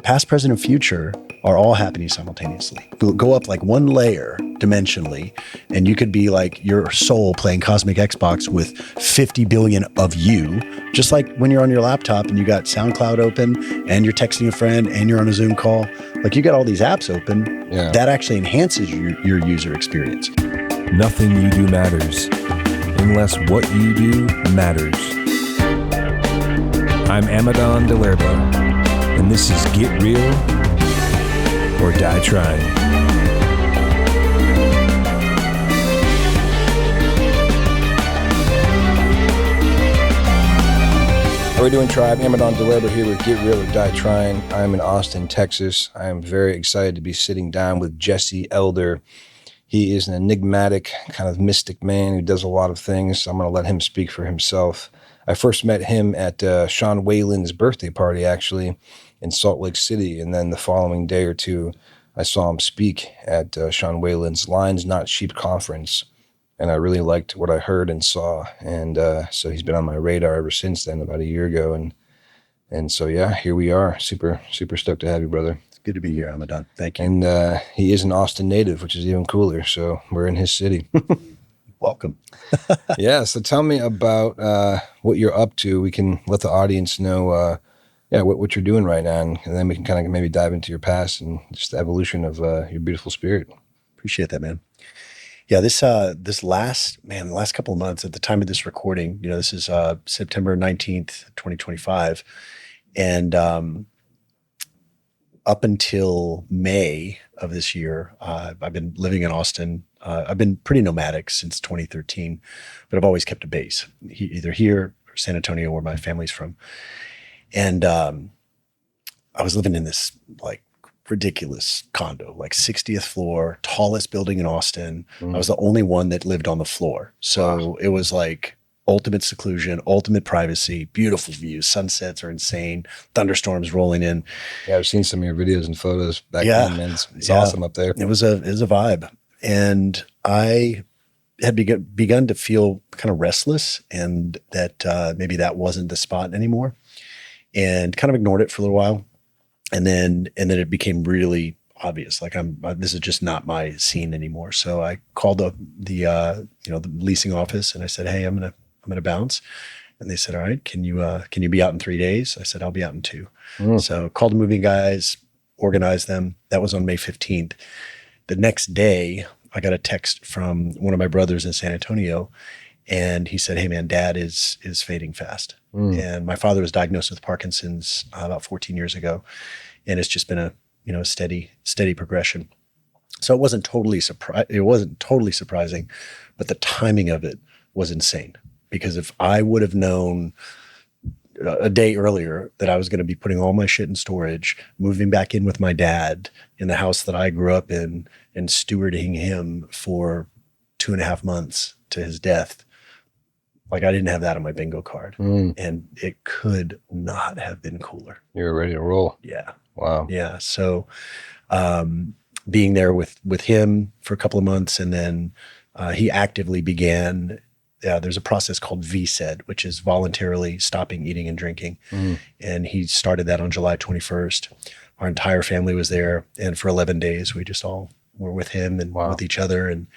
past, present, and future are all happening simultaneously. Go up like one layer dimensionally, and you could be like your soul playing Cosmic Xbox with 50 billion of you, just like when you're on your laptop and you got SoundCloud open and you're texting a friend and you're on a Zoom call. Like you got all these apps open, that actually enhances your user experience. Nothing you do matters unless what you do matters. I'm Amadon DellErba, and this is Get Real or Die Trying. How are we doing, tribe? Amadon DellErba here with Get Real or Die Trying. I'm in Austin, Texas. I am very excited to be sitting down with Jesse Elder. He is an enigmatic, kind of mystic man who does a lot of things. I'm going to let him speak for himself. I first met him at Sean Whalen's birthday party, actually, in Salt Lake City. And then the following day or two, I saw him speak at Sean Whalen's Lions Not Sheep conference. And I really liked what I heard and saw. And so he's been on my radar ever since then, about a year ago. And so, yeah, here we are. Super, super stoked to have you, brother. It's good to be here, Amadon. Thank you. And he is an Austin native, which is even cooler. So we're in his city. Welcome. Yeah, so tell me about what you're up to. We can let the audience know what you're doing right now, and then we can kind of maybe dive into your past and just the evolution of your beautiful spirit. Appreciate that, man. Yeah, this last couple of months at the time of this recording, this is September 19th, 2025. And up until May of this year, I've been living in Austin. I've been pretty nomadic since 2013, but I've always kept a base, either here or San Antonio, where my family's from. And I was living in this like ridiculous condo, like 60th floor, tallest building in Austin. I was the only one that lived on the floor. So It was like ultimate seclusion, ultimate privacy, beautiful views. Sunsets are insane. Thunderstorms rolling in. Yeah, I've seen some of your videos and photos back then, man. It's awesome up there. It was a vibe. And I had begun to feel kind of restless, and that maybe that wasn't the spot anymore, and kind of ignored it for a little while. And then it became really obvious. Like this is just not my scene anymore. So I called the leasing office and I said, "Hey, I'm gonna bounce." And they said, "All right, can you be out in 3 days?" I said, "I'll be out in 2." So called the moving guys, organized them. That was on May 15th. The next day, I got a text from one of my brothers in San Antonio, and he said, "Hey man, Dad is fading fast." And my father was diagnosed with Parkinson's about 14 years ago, and it's just been a steady progression. So it wasn't totally surprising, but the timing of it was insane. Because if I would have known a day earlier that I was going to be putting all my shit in storage, moving back in with my dad in the house that I grew up in, and stewarding him for 2.5 months to his death, like I didn't have that on my bingo card. And it could not have been cooler. You were ready to roll. Yeah. Wow. Yeah. So being there with him for a couple of months, and then he actively began there's a process called VSED, which is voluntarily stopping eating and drinking. And he started that on July 21st. Our entire family was there. And for 11 days, we just all were with him and with each other. And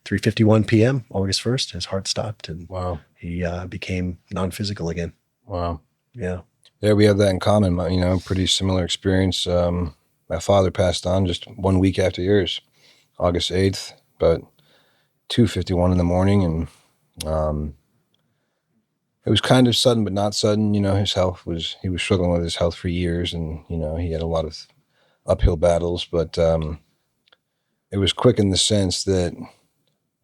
3:51 p.m., August 1st, his heart stopped, and he became non-physical again. Wow. Yeah. Yeah, we have that in common. Pretty similar experience. My father passed on just 1 week after yours, August 8th, but 2:51 in the morning. And it was kind of sudden, but not sudden. He was struggling with his health for years, and, he had a lot of uphill battles, but it was quick in the sense that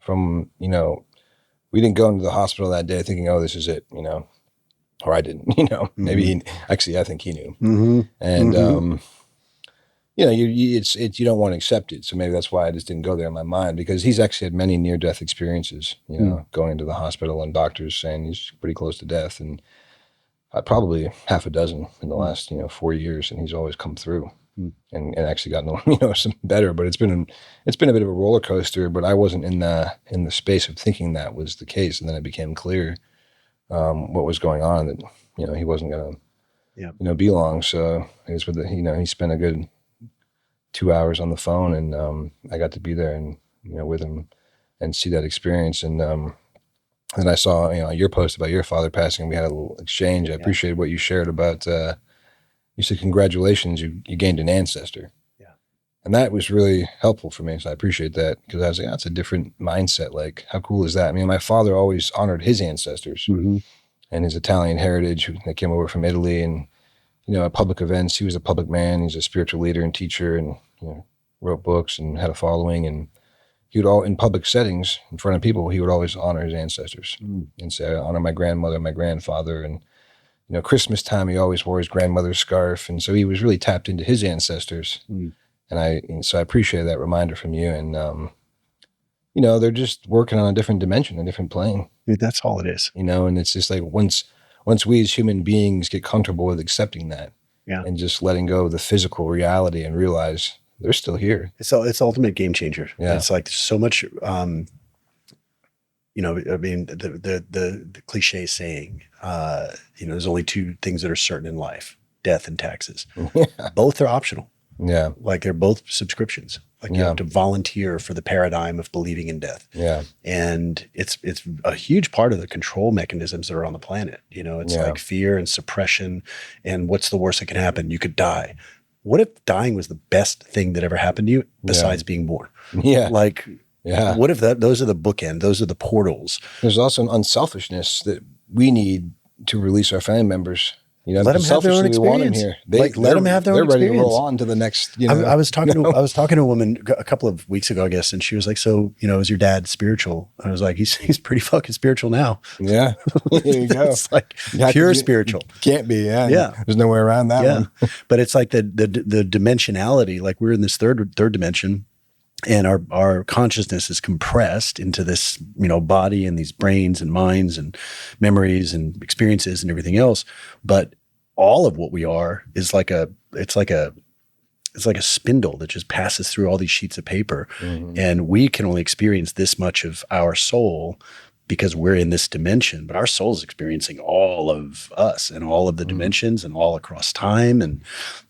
we didn't go into the hospital that day thinking, oh, this is it, or I didn't, maybe I think he knew. And, you don't want to accept it. So maybe that's why I just didn't go there in my mind, because he's actually had many near-death experiences, going into the hospital and doctors saying he's pretty close to death. And probably half a dozen in the last, 4 years. And he's always come through and actually gotten, some better, but it's been a bit of a roller coaster, but I wasn't in the space of thinking that was the case. And then it became clear, what was going on, that, he wasn't going to Yeah. belong. So it was with he spent a good 2 hours on the phone, and I got to be there and with him and see that experience. And I saw your post about your father passing. We had a little exchange. I appreciated what you shared about. You said congratulations, you gained an ancestor. Yeah, and that was really helpful for me. So I appreciate that, because I was like, that's a different mindset. Like, how cool is that? I mean, my father always honored his ancestors and his Italian heritage. They came over from Italy, and at public events, he was a public man. He's a spiritual leader and teacher, and wrote books and had a following. And he would in public settings in front of people, he would always honor his ancestors and say, I honor my grandmother, my grandfather. And Christmas time, he always wore his grandmother's scarf, and so he was really tapped into his ancestors. And so I appreciate that reminder from you. And they're just working on a different dimension, a different plane. Dude, that's all it is. And it's just like once we as human beings get comfortable with accepting that, and just letting go of the physical reality and realize they're still here. It's ultimate game changer. Yeah. It's like so much. I mean, the cliche saying, there's only two things that are certain in life: death and taxes. Both are optional. Yeah. Like they're both subscriptions. Like you have to volunteer for the paradigm of believing in death. Yeah. And it's a huge part of the control mechanisms that are on the planet. It's like fear and suppression, and what's the worst that can happen? You could die. What if dying was the best thing that ever happened to you besides being born? Yeah. Like, what if those are the bookend, those are the portals? There's also an unselfishness that we need to release our family members. Let them have their own experience. Let them have their own experience. They're ready to roll on to the next. I was talking to a woman a couple of weeks ago, I guess, and she was like, "So, is your dad spiritual?" I was like, "He's pretty fucking spiritual now." Yeah, there you go. It's like pure spiritual. Can't be. Yeah. There's no way around that one. But it's like the dimensionality. Like we're in this third dimension, and our consciousness is compressed into this body and these brains and minds and memories and experiences and everything else. But all of what we are is like a spindle that just passes through all these sheets of paper. And we can only experience this much of our soul because we're in this dimension, but our soul is experiencing all of us and all of the dimensions and all across time.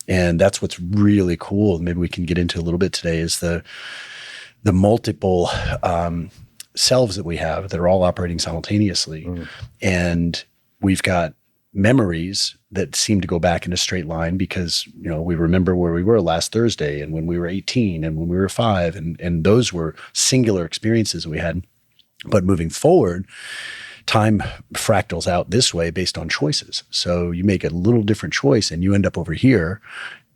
And that's what's really cool. Maybe we can get into a little bit today is the multiple selves that we have that are all operating simultaneously. And we've got memories that seem to go back in a straight line because, we remember where we were last Thursday and when we were 18 and when we were 5, and those were singular experiences we had. But moving forward, time fractals out this way based on choices. So you make a little different choice and you end up over here,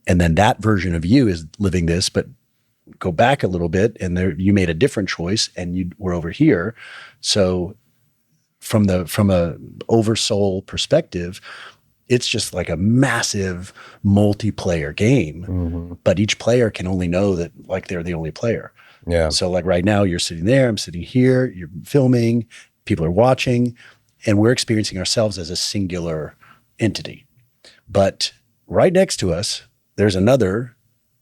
and then that version of you is living this, but go back a little bit and there you made a different choice and you were over here. So from a oversoul perspective, it's just like a massive multiplayer game, but each player can only know that like they're the only player. Yeah. So like right now you're sitting there, I'm sitting here, you're filming, people are watching, and we're experiencing ourselves as a singular entity. But right next to us, there's another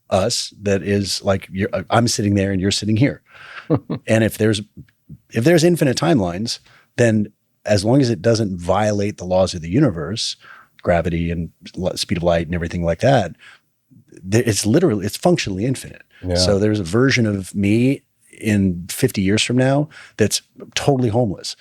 us that is like I'm sitting there and you're sitting here. And if there's infinite timelines, then as long as it doesn't violate the laws of the universe, gravity and speed of light and everything like that, it's functionally infinite. Yeah. So there's a version of me in 50 years from now that's totally homeless,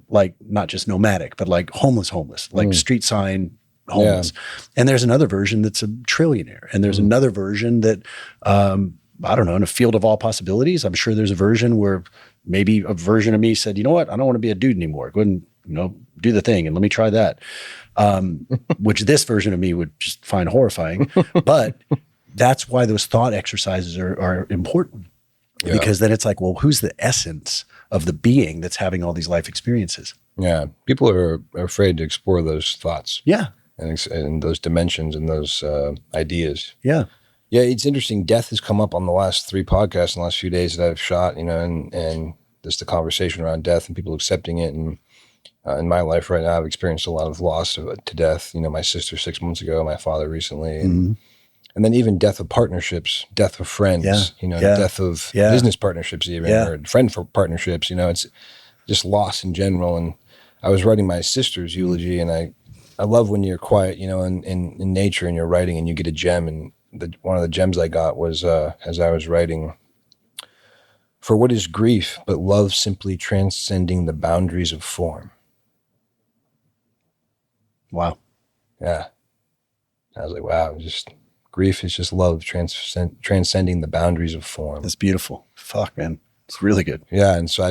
like not just nomadic, but like homeless, like street sign homeless. Yeah. And there's another version that's a trillionaire. And there's another version that, I don't know, in a field of all possibilities, I'm sure there's a version where maybe a version of me said, you know what, I don't want to be a dude anymore. Go ahead and, do the thing and let me try that. Which this version of me would just find horrifying. But that's why those thought exercises are important. Yeah. Because then it's like, well, who's the essence of the being that's having all these life experiences? Yeah. People are afraid to explore those thoughts. Yeah. And those dimensions and those ideas. Yeah. Yeah. It's interesting. Death has come up on the last 3 podcasts in the last few days that I've shot, and just the conversation around death and people accepting it. And in my life right now, I've experienced a lot of loss to death. My sister 6 months ago, my father recently. And then even death of partnerships, death of friends, death of business partnerships even, or friend partnerships, it's just loss in general. And I was writing my sister's eulogy and I I love when you're quiet, in nature and you're writing and you get a gem. And one of the gems I got was as I was writing, for what is grief but love simply transcending the boundaries of form. Wow. Yeah. I was like, wow, grief is just love transcending the boundaries of form. That's beautiful. Fuck, man. It's really good. Yeah. And so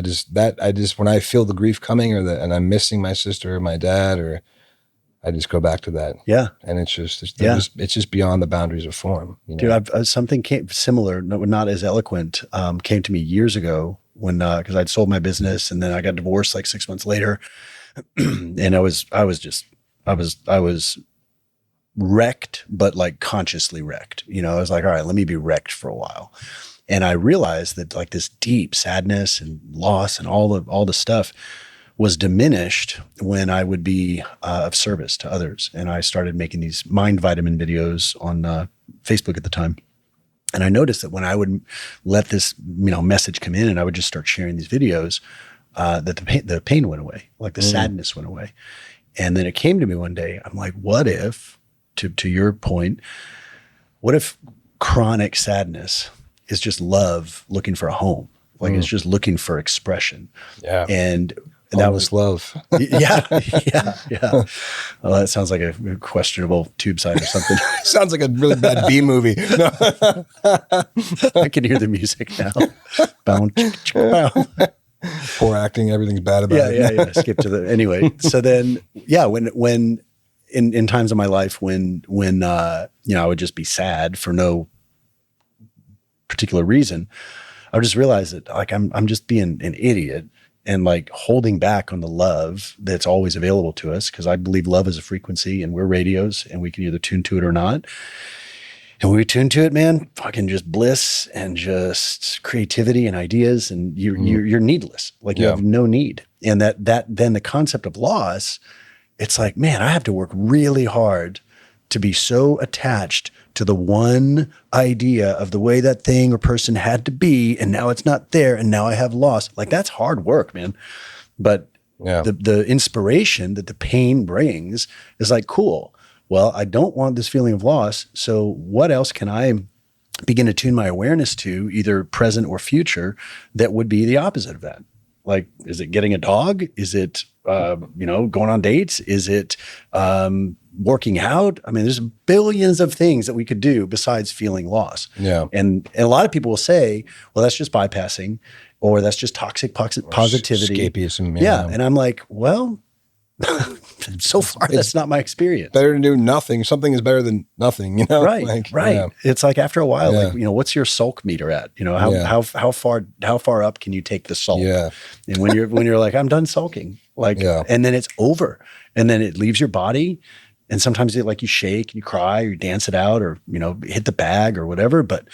when I feel the grief coming and I'm missing my sister or my dad, or I just go back to that. Yeah. And it's just beyond the boundaries of form. Dude, something similar, not as eloquent, came to me years ago when, cause I'd sold my business and then I got divorced like 6 months later. And I was wrecked, but like consciously wrecked. I was like, all right, let me be wrecked for a while. And I realized that like this deep sadness and loss and all the stuff was diminished when I would be of service to others. And I started making these mind vitamin videos on Facebook at the time. And I noticed that when I would let this, message come in and I would just start sharing these videos, that the pain went away, like the sadness went away. And then it came to me one day, I'm like, what if, to your point, what if chronic sadness is just love looking for a home? Like it's just looking for expression. Yeah. And that was love. Yeah. Well, that sounds like a questionable tube sign or something. Sounds like a really bad B movie. No. I can hear the music now. Bow, bow. Poor acting. Everything's bad about it. Yeah. Skip to anyway. So then, when in times of my life when I would just be sad for no particular reason, I would just realize that like I'm just being an idiot and like holding back on the love that's always available to us, because I believe love is a frequency and we're radios and we can either tune to it or not. And when we tune to it, man, fucking just bliss and just creativity and ideas, and you're needless. Like you have no need. And that then the concept of loss, it's like, man, I have to work really hard to be so attached to the one idea of the way that thing or person had to be, and now it's not there, and now I have loss. Like that's hard work, man. But the inspiration that the pain brings is like, cool. Well, I don't want this feeling of loss. So what else can I begin to tune my awareness to, either present or future, that would be the opposite of that? Like, is it getting a dog? Is it, going on dates? Is it working out? I mean, there's billions of things that we could do besides feeling loss. Yeah. And a lot of people will say, well, that's just bypassing, or that's just toxic positivity. Escapism. Yeah. And I'm like, well, so far, that's not my experience. Better to do nothing. Something is better than nothing, Right. Yeah. It's like after a while, like, what's your sulk meter at? How far up can you take the sulk? Yeah. And when you're like, I'm done sulking, and then it's over, and then it leaves your body. And sometimes you shake, you cry, or you dance it out, or, hit the bag or whatever. But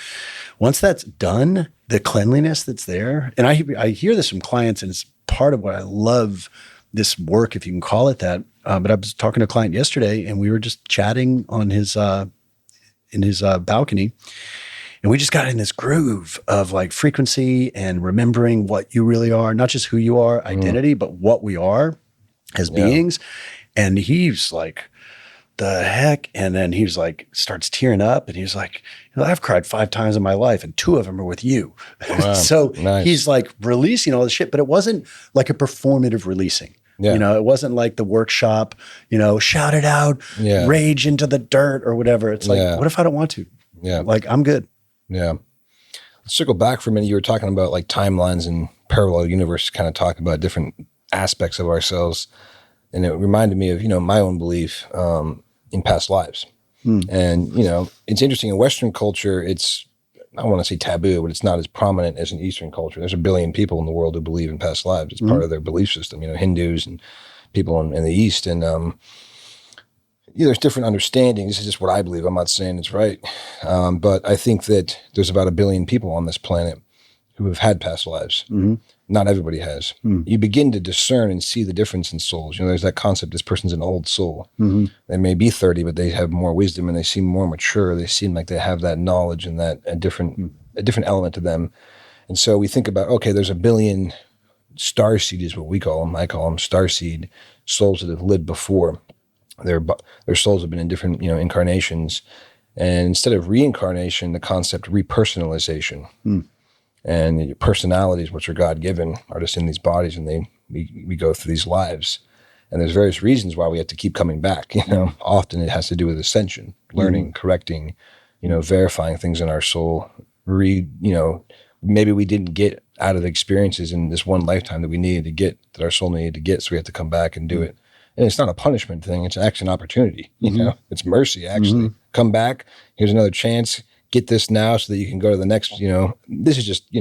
once that's done, the cleanliness that's there, and I hear this from clients, and it's part of what I love this work, if you can call it that. But I was talking to a client yesterday, and we were just chatting on his in his balcony, and we just got in this groove of like frequency and remembering what you really are, not just who you are, identity, but what we are as beings. And he's like, the heck? And then he's like, starts tearing up, and he's like, I've cried 5 times in my life, and 2 of them are with you. Wow. So he's like releasing all this shit, but it wasn't like a performative releasing. Yeah. It wasn't like the workshop, shout it out, rage into the dirt or whatever. It's like, what if I don't want to? Yeah. Like, I'm good. Yeah. Let's circle back for a minute. You were talking about like timelines and parallel universe, kind of talking about different aspects of ourselves. And it reminded me of, my own belief in past lives. And, it's interesting in Western culture, I want to say taboo, but it's not as prominent as in Eastern culture. There's 1 billion people in the world who believe in past lives. It's part of their belief system, Hindus and people in the East. And there's different understandings. This is just what I believe. I'm not saying it's right. But I think that there's about 1 billion people on this planet who have had past lives. Mm-hmm. Not everybody has. You begin to discern and see the difference in souls. There's that concept, this person's an old soul. Mm-hmm. They may be 30, but they have more wisdom and they seem more mature. They seem like they have that knowledge and that a different element to them. And so we think about, okay, there's 1 billion starseed is what we call them. I call them starseed souls that have lived before. their souls have been in different, incarnations. And instead of reincarnation, the concept repersonalization. And your personalities, which are God-given, are just in these bodies, and we go through these lives. And there's various reasons why we have to keep coming back. Often it has to do with ascension, learning, correcting, verifying things in our soul. Maybe we didn't get out of the experiences in this one lifetime that we needed to get, that our soul needed to get, so we have to come back and do it. And it's not a punishment thing; it's actually an opportunity. It's mercy. Actually, come back. Here's another chance. Get this now, so that you can go to the next. This is just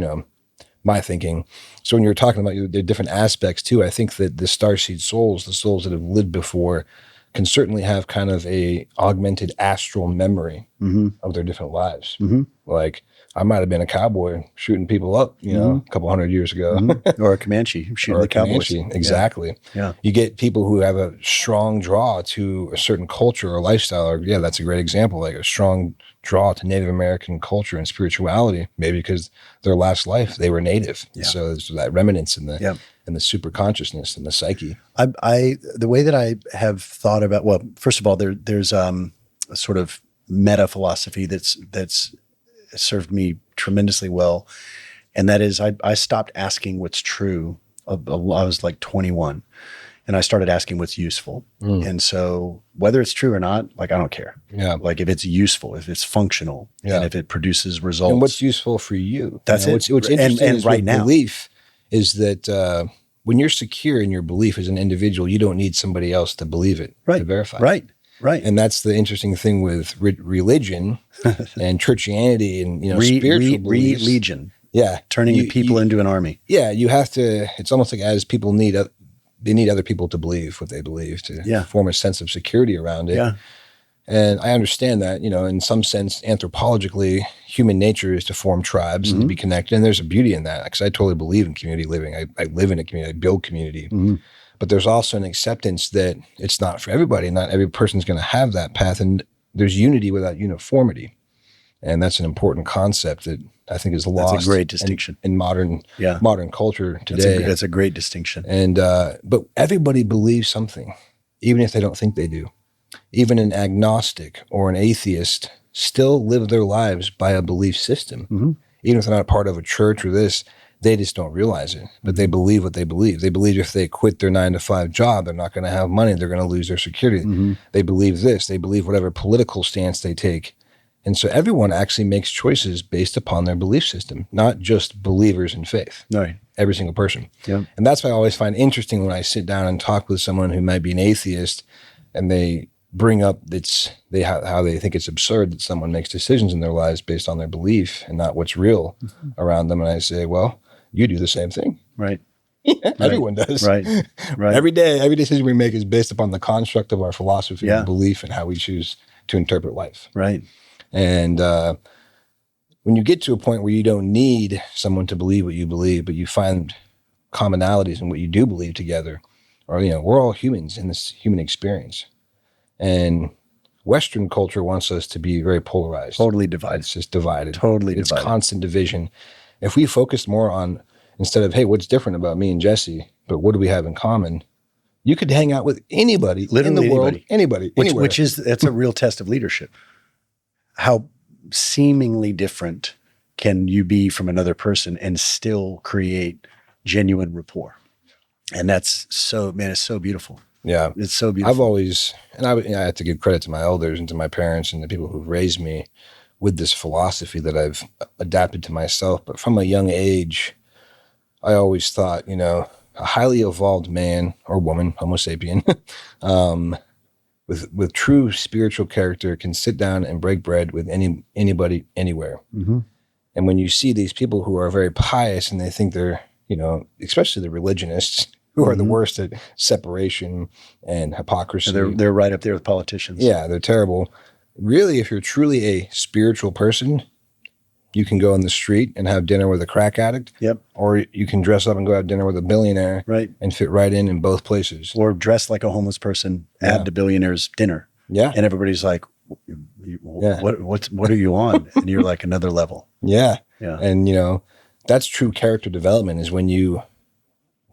my thinking. So when you're talking about the different aspects too, I think that the starseed souls, the souls that have lived before, can certainly have kind of a augmented astral memory of their different lives. Like, I might have been a cowboy shooting people up, a couple hundred years ago. Or a Comanche shooting the cowboys. Exactly. Yeah. You get people who have a strong draw to a certain culture or lifestyle. Or, that's a great example, like a strong draw to Native American culture and spirituality, maybe because their last life, they were Native. Yeah. So there's that remnants in the and the super consciousness and the psyche. The way that I have thought about, well, first of all, there's a sort of meta philosophy that's served me tremendously well. And that is, I stopped asking what's true. I was like 21 and I started asking what's useful. And so whether it's true or not, like, I don't care. Yeah. Like, if it's useful, if it's functional, and if it produces results. And what's useful for you. That's it. What's interesting and is right now, belief is that when you're secure in your belief as an individual, you don't need somebody else to believe it, to verify it. Right. And that's the interesting thing with religion and churchianity and, spiritual beliefs. Religion. Yeah. Turning the people into an army. Yeah. You have to, it's almost like as people they need other people to believe what they believe to form a sense of security around it. Yeah. And I understand that, in some sense, anthropologically, human nature is to form tribes and to be connected. And there's a beauty in that, because I totally believe in community living. I live in a community, I build community. But there's also an acceptance that it's not for everybody. Not every person's going to have that path. And there's unity without uniformity. And that's an important concept that I think is lost. That's a great distinction in modern culture today. That's a great distinction. And but everybody believes something, even if they don't think they do. Even an agnostic or an atheist still live their lives by a belief system. Even if they're not part of a church or this, they just don't realize it. But they believe what they believe. They believe if they quit their 9-to-5 job, they're not going to have money. They're going to lose their security. They believe this. They believe whatever political stance they take. And so everyone actually makes choices based upon their belief system, not just believers in faith. Right. Every single person. Yeah. And that's what I always find interesting when I sit down and talk with someone who might be an atheist, and they bring up how they think it's absurd that someone makes decisions in their lives based on their belief and not what's real around them. And I say, well, you do the same thing. Right. Everyone does. Right. Every decision we make is based upon the construct of our philosophy and belief and how we choose to interpret life. Right. And when you get to a point where you don't need someone to believe what you believe, but you find commonalities in what you do believe together, or, we're all humans in this human experience. And Western culture wants us to be very polarized. Totally divided. It's just divided. Totally divided. It's constant division. If we focus more on, instead of, hey, what's different about me and Jesse, but what do we have in common? You could hang out with anybody in the world, anybody, anywhere. That's a real test of leadership. How seemingly different can you be from another person and still create genuine rapport? And that's it's so beautiful. Yeah. It's so beautiful. I've always, and I have to give credit to my elders and to my parents and the people who've raised me with this philosophy that I've adapted to myself. But from a young age, I always thought, a highly evolved man or woman, Homo sapien, with true spiritual character can sit down and break bread with anybody, anywhere. And when you see these people who are very pious and they think they're, especially the religionists, who are the worst at separation and hypocrisy. They're right up there with politicians. Yeah, they're terrible. Really, if you're truly a spiritual person, you can go in the street and have dinner with a crack addict. Yep. Or you can dress up and go have dinner with a billionaire. Right. And fit right in both places. Or dress like a homeless person at the billionaire's dinner. Yeah. And everybody's like, what are you on? And you're like, another level. Yeah. Yeah. And, that's true character development, is when you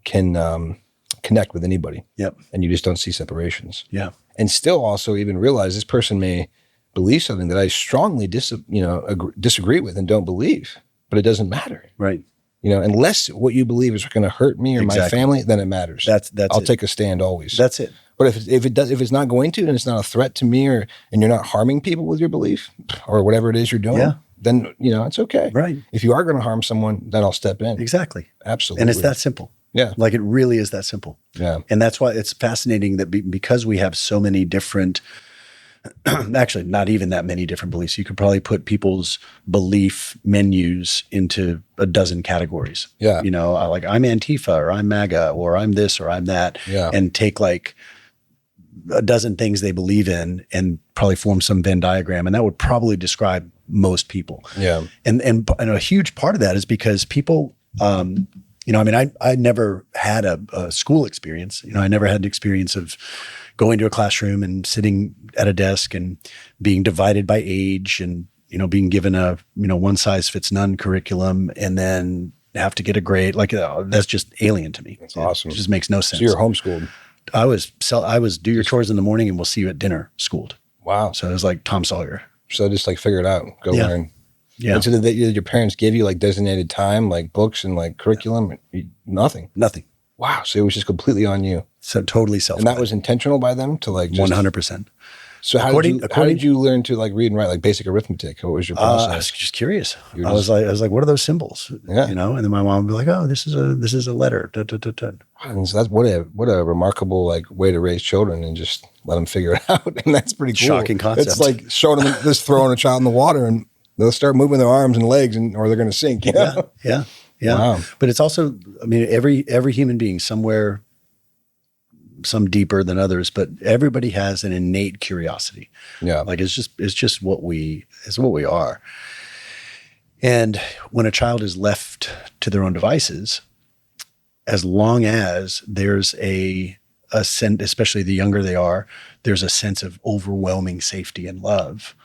can connect with anybody. Yep. And you just don't see separations. Yeah. and still also even realize this person may believe something that I strongly disagree with and don't believe, but it doesn't matter. Right. Unless what you believe is going to hurt me or my family, then it matters. I'll take a stand always. That's it. But if it's not going to, and it's not a threat to me, and you're not harming people with your belief or whatever it is you're doing, then it's okay. Right. If you are going to harm someone, then I'll step in. Exactly. Absolutely. And it's that simple. Yeah. Like it really is that simple. Yeah. And that's why it's fascinating that because we have so many different, actually not even that many different beliefs, you could probably put people's belief menus into a dozen categories. Yeah. Like I'm Antifa or I'm MAGA or I'm this or I'm that, and take like a dozen things they believe in and probably form some Venn diagram. And that would probably describe most people. Yeah. And a huge part of that is because people, I never had a school experience. I never had the experience of going to a classroom and sitting at a desk and being divided by age and, being given a, one size fits none curriculum and then have to get a grade. Like that's just alien to me. That's awesome. It just makes no sense. So you're homeschooled. I was do your chores in the morning and we'll see you at dinner schooled. Wow. So it was like Tom Sawyer. So just like figure it out, go learn. Yeah. And so did your parents give you like designated time, like books and like curriculum? Nothing. Wow. So it was just completely on you. So totally self. And that was intentional by them to like 100%. So how did you learn to like read and write, like basic arithmetic? What was your process? I was just curious. I was like, what are those symbols? Yeah. And then my mom would be like, oh, this is a letter. Da, da, da, da. And so that's what a remarkable like way to raise children and just let them figure it out. And that's pretty cool. Shocking concept. It's like showing them just throwing a child in the water and they'll start moving their arms and legs or they're going to sink. Yeah. Wow. But it's also, every human being somewhere, some deeper than others, but everybody has an innate curiosity. Yeah. Like it's just what we are. And when a child is left to their own devices, as long as there's a sense, especially the younger they are, there's a sense of overwhelming safety and love.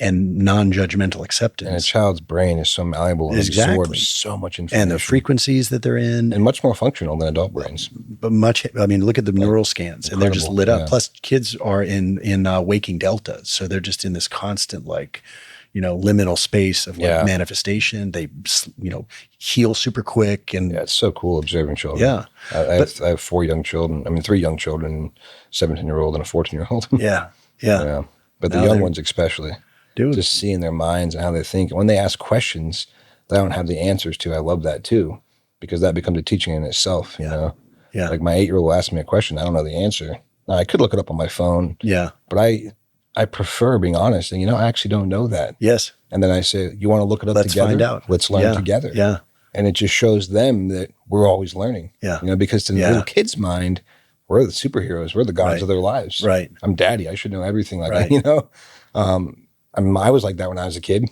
And non-judgmental acceptance. And a child's brain is so malleable and absorbs so much information. And the frequencies that they're in. And much more functional than adult brains. But look at the neural scans and they're just lit up. Plus kids are in waking delta. So they're just in this constant liminal space of manifestation. They, heal super quick. And it's so cool observing children. Yeah. I have 4 young children. 3 young children, 17-year-old and a 14-year-old. Yeah. But the young ones especially. Dude. Just seeing their minds and how they think. And when they ask questions that I don't have the answers to, I love that too, because that becomes a teaching in itself. Yeah. Like my 8-year-old will ask me a question, I don't know the answer. Now I could look it up on my phone. Yeah. But I prefer being honest and I actually don't know that. Yes. And then I say, you want to look it up together? Let's find out. Let's learn together. Yeah. And it just shows them that we're always learning. Yeah. Because to the little kid's mind, we're the superheroes. We're the gods of their lives. Right. I'm daddy. I should know everything like that, I was like that when I was a kid,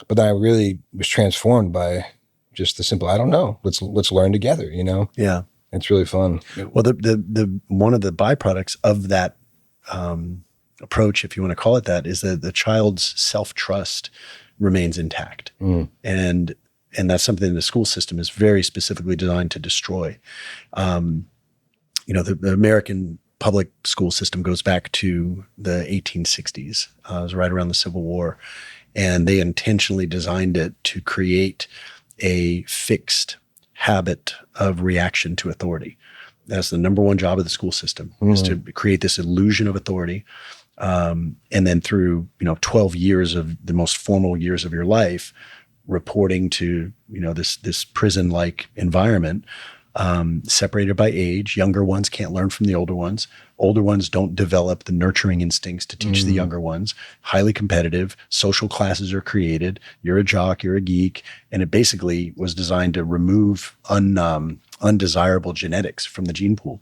but then I really was transformed by just the simple, I don't know, let's learn together, Yeah. It's really fun. Well, the one of the byproducts of that approach, if you want to call it that, is that the child's self-trust remains intact. And that's something the school system is very specifically designed to destroy. The American public school system goes back to the 1860s. It was right around the Civil War. And they intentionally designed it to create a fixed habit of reaction to authority. That's the number one job of the school system, is to create this illusion of authority. And then through, 12 years of the most formal years of your life, reporting to, this prison-like environment, separated by age. Younger ones can't learn from the older ones. Older ones don't develop the nurturing instincts to teach the younger ones. Highly competitive. Social classes are created. You're a jock, you're a geek. And it basically was designed to remove undesirable genetics from the gene pool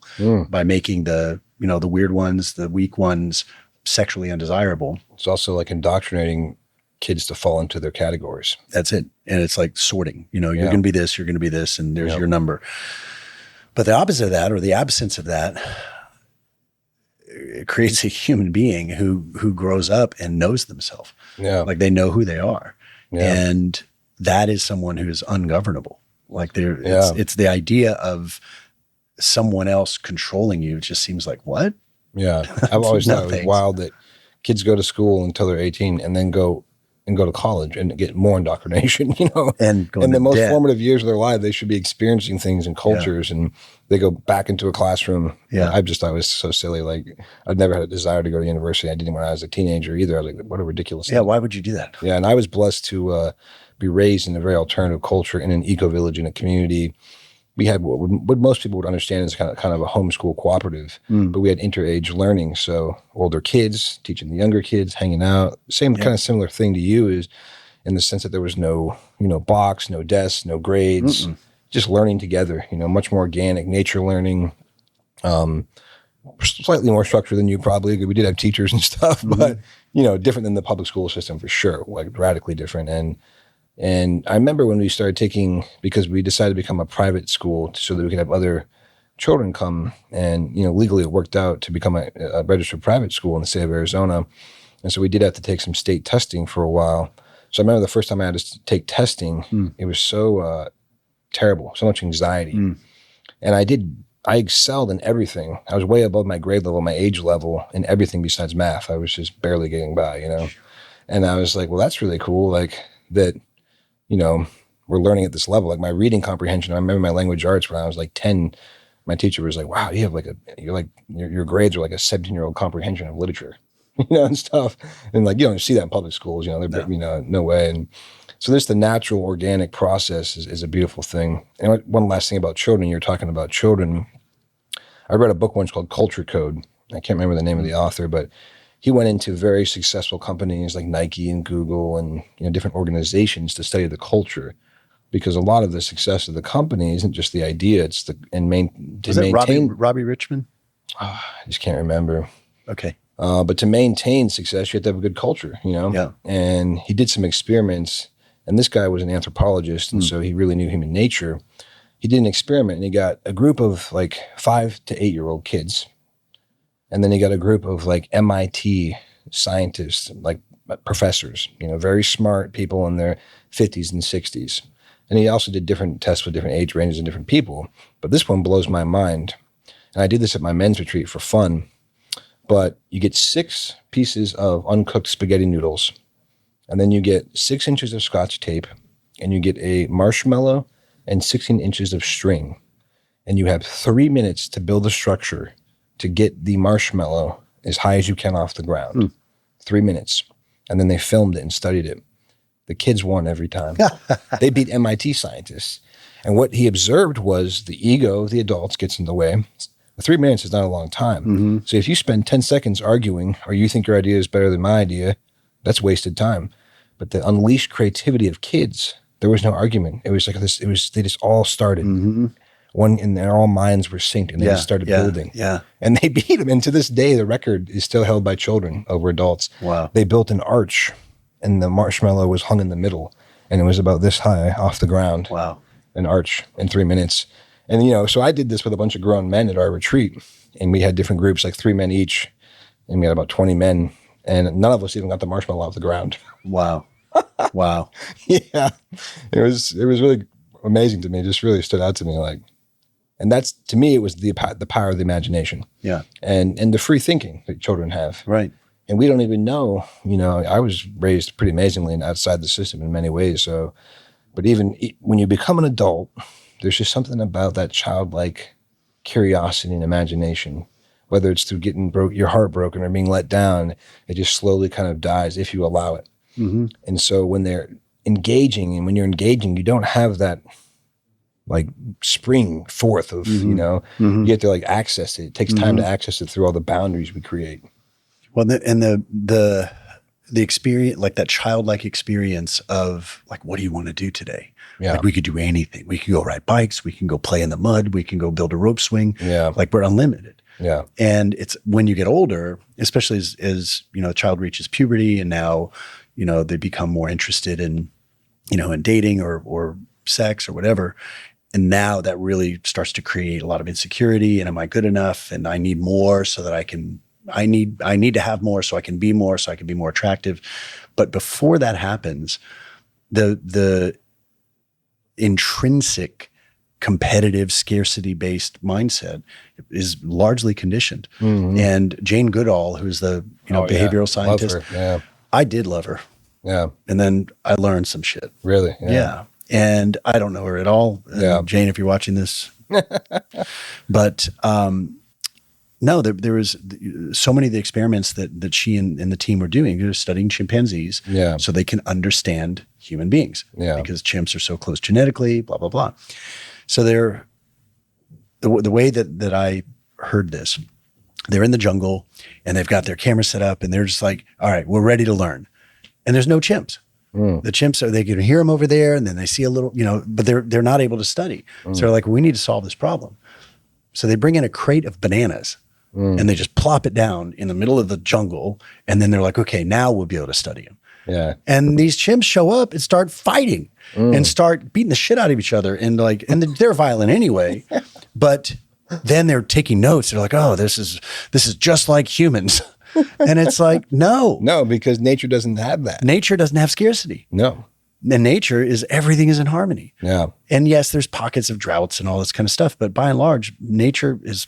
by making the weird ones, the weak ones, sexually undesirable. It's also like indoctrinating kids to fall into their categories. That's it. And it's like sorting, you're going to be this, you're going to be this, and there's your number. But the opposite of that, or the absence of that, it creates a human being who grows up and knows themselves. Yeah. Like they know who they are. Yeah. And that is someone who is ungovernable. Like it's the idea of someone else controlling you. It just seems like, what? Yeah. I've always thought it was Nothing. wild that kids go to school until they're 18 and then go to college and get more indoctrination, And go in the into most debt. formative years of their life, they should be experiencing things and cultures, and they go back into a classroom. Yeah. I've just thought it was so silly. Like, I've never had a desire to go to university. I didn't when I was a teenager either. I was like, what a ridiculous Yeah. thing. Why would you do that? Yeah. And I was blessed to be raised in a very alternative culture in an eco-village in a community. We had what most people would understand as kind of a homeschool cooperative, but we had interage learning. So older kids teaching the younger kids, hanging out. Same kind of similar thing to you is in the sense that there was no, box, no desks, no grades, just learning together, much more organic nature learning, slightly more structured than you probably. We did have teachers and stuff, but, different than the public school system for sure, like radically different. And I remember when we started because we decided to become a private school so that we could have other children come, and, legally it worked out to become a registered private school in the state of Arizona. And so we did have to take some state testing for a while. So I remember the first time I had to take testing, it was so terrible, so much anxiety. And I excelled in everything. I was way above my grade level, my age level, in everything besides math. I was just barely getting by, And I was like, well, that's really cool. Like that, we're learning at this level. Like my reading comprehension, I remember my language arts when I was like 10, my teacher was like, wow, you have your grades are like a 17-year-old comprehension of literature, and stuff. And like, you don't see that in public schools, no way. And so this, the natural organic process is a beautiful thing. And one last thing about children, you're talking about children. I read a book once called Culture Code. I can't remember the name of the author, but he went into very successful companies like Nike and Google and different organizations to study the culture, because a lot of the success of the company isn't just the idea; it's maintain. Robbie Richmond? I just can't remember. Okay. But to maintain success, you have to have a good culture, Yeah. And he did some experiments, and this guy was an anthropologist, and so he really knew human nature. He did an experiment, and he got a group of like 5 to 8-year-old kids. And then he got a group of like MIT scientists, like professors, very smart people in their 50s and 60s. And he also did different tests with different age ranges and different people. But this one blows my mind. And I did this at my men's retreat for fun. But you get 6 pieces of uncooked spaghetti noodles. And then you get 6 inches of Scotch tape. And you get a marshmallow and 16 inches of string. And you have 3 minutes to build a structure to get the marshmallow as high as you can off the ground. 3 minutes. And then they filmed it and studied it. The kids won every time. They beat MIT scientists. And what he observed was the ego of the adults gets in the way. 3 minutes is not a long time. So if you spend 10 seconds arguing, or you think your idea is better than my idea, that's wasted time. But the unleashed creativity of kids, there was no argument. It was like this, they just all started. And their all minds were synced, and they just started building. Yeah. And they beat them. And to this day, the record is still held by children over adults. Wow. They built an arch, and the marshmallow was hung in the middle, and it was about this high off the ground. Wow. An arch in 3 minutes. And, so I did this with a bunch of grown men at our retreat, and we had different groups, like 3 men each, and we had about 20 men, and none of us even got the marshmallow off the ground. Wow. Wow. Yeah. It was really amazing to me. It just really stood out to me. And that's, to me, it was the power of the imagination. Yeah. And the free thinking that children have. Right. And we don't even know, I was raised pretty amazingly and outside the system in many ways. So, but even when you become an adult, there's just something about that childlike curiosity and imagination, whether it's through getting your heart broken or being let down, it just slowly kind of dies if you allow it. And so when they're engaging, and when you're engaging, you don't have that like spring forth of, you have to like access it. It takes time to access it through all the boundaries we create. Well, the experience, like that childlike experience of like, what do you want to do today? Yeah. Like we could do anything. We could go ride bikes. We can go play in the mud. We can go build a rope swing. Yeah. Like we're unlimited. Yeah. And it's when you get older, especially as a child reaches puberty, and now, they become more interested in, in dating or sex or whatever. And now that really starts to create a lot of insecurity. And am I good enough? And I need more so that I need to have more so I can be more, so I can be more attractive. But before that happens, the intrinsic competitive, scarcity-based mindset is largely conditioned. And Jane Goodall, who's the behavioral scientist, Love her. Yeah. I did love her. Yeah. And then I learned some shit. Really? Yeah. And I don't know her at all. Yeah. Jane, if you're watching this. But no, there was so many of the experiments that she and the team were doing. They were studying chimpanzees so they can understand human beings because chimps are so close genetically, blah, blah, blah. So the way that I heard this, they're in the jungle and they've got their camera set up and they're just like, all right, we're ready to learn. And there's no chimps. The chimps they can hear them over there and then they see a little, but they're not able to study. So they're like, we need to solve this problem. So they bring in a crate of bananas and they just plop it down in the middle of the jungle. And then they're like, okay, now we'll be able to study them. Yeah. And these chimps show up and start fighting and start beating the shit out of each other. And they're violent anyway, but then they're taking notes. They're like, oh, this is just like humans. And it's like, no, because nature doesn't have that. Nature doesn't have scarcity. No. And nature is everything is in harmony. Yeah. And yes, there's pockets of droughts and all this kind of stuff, but by and large, nature is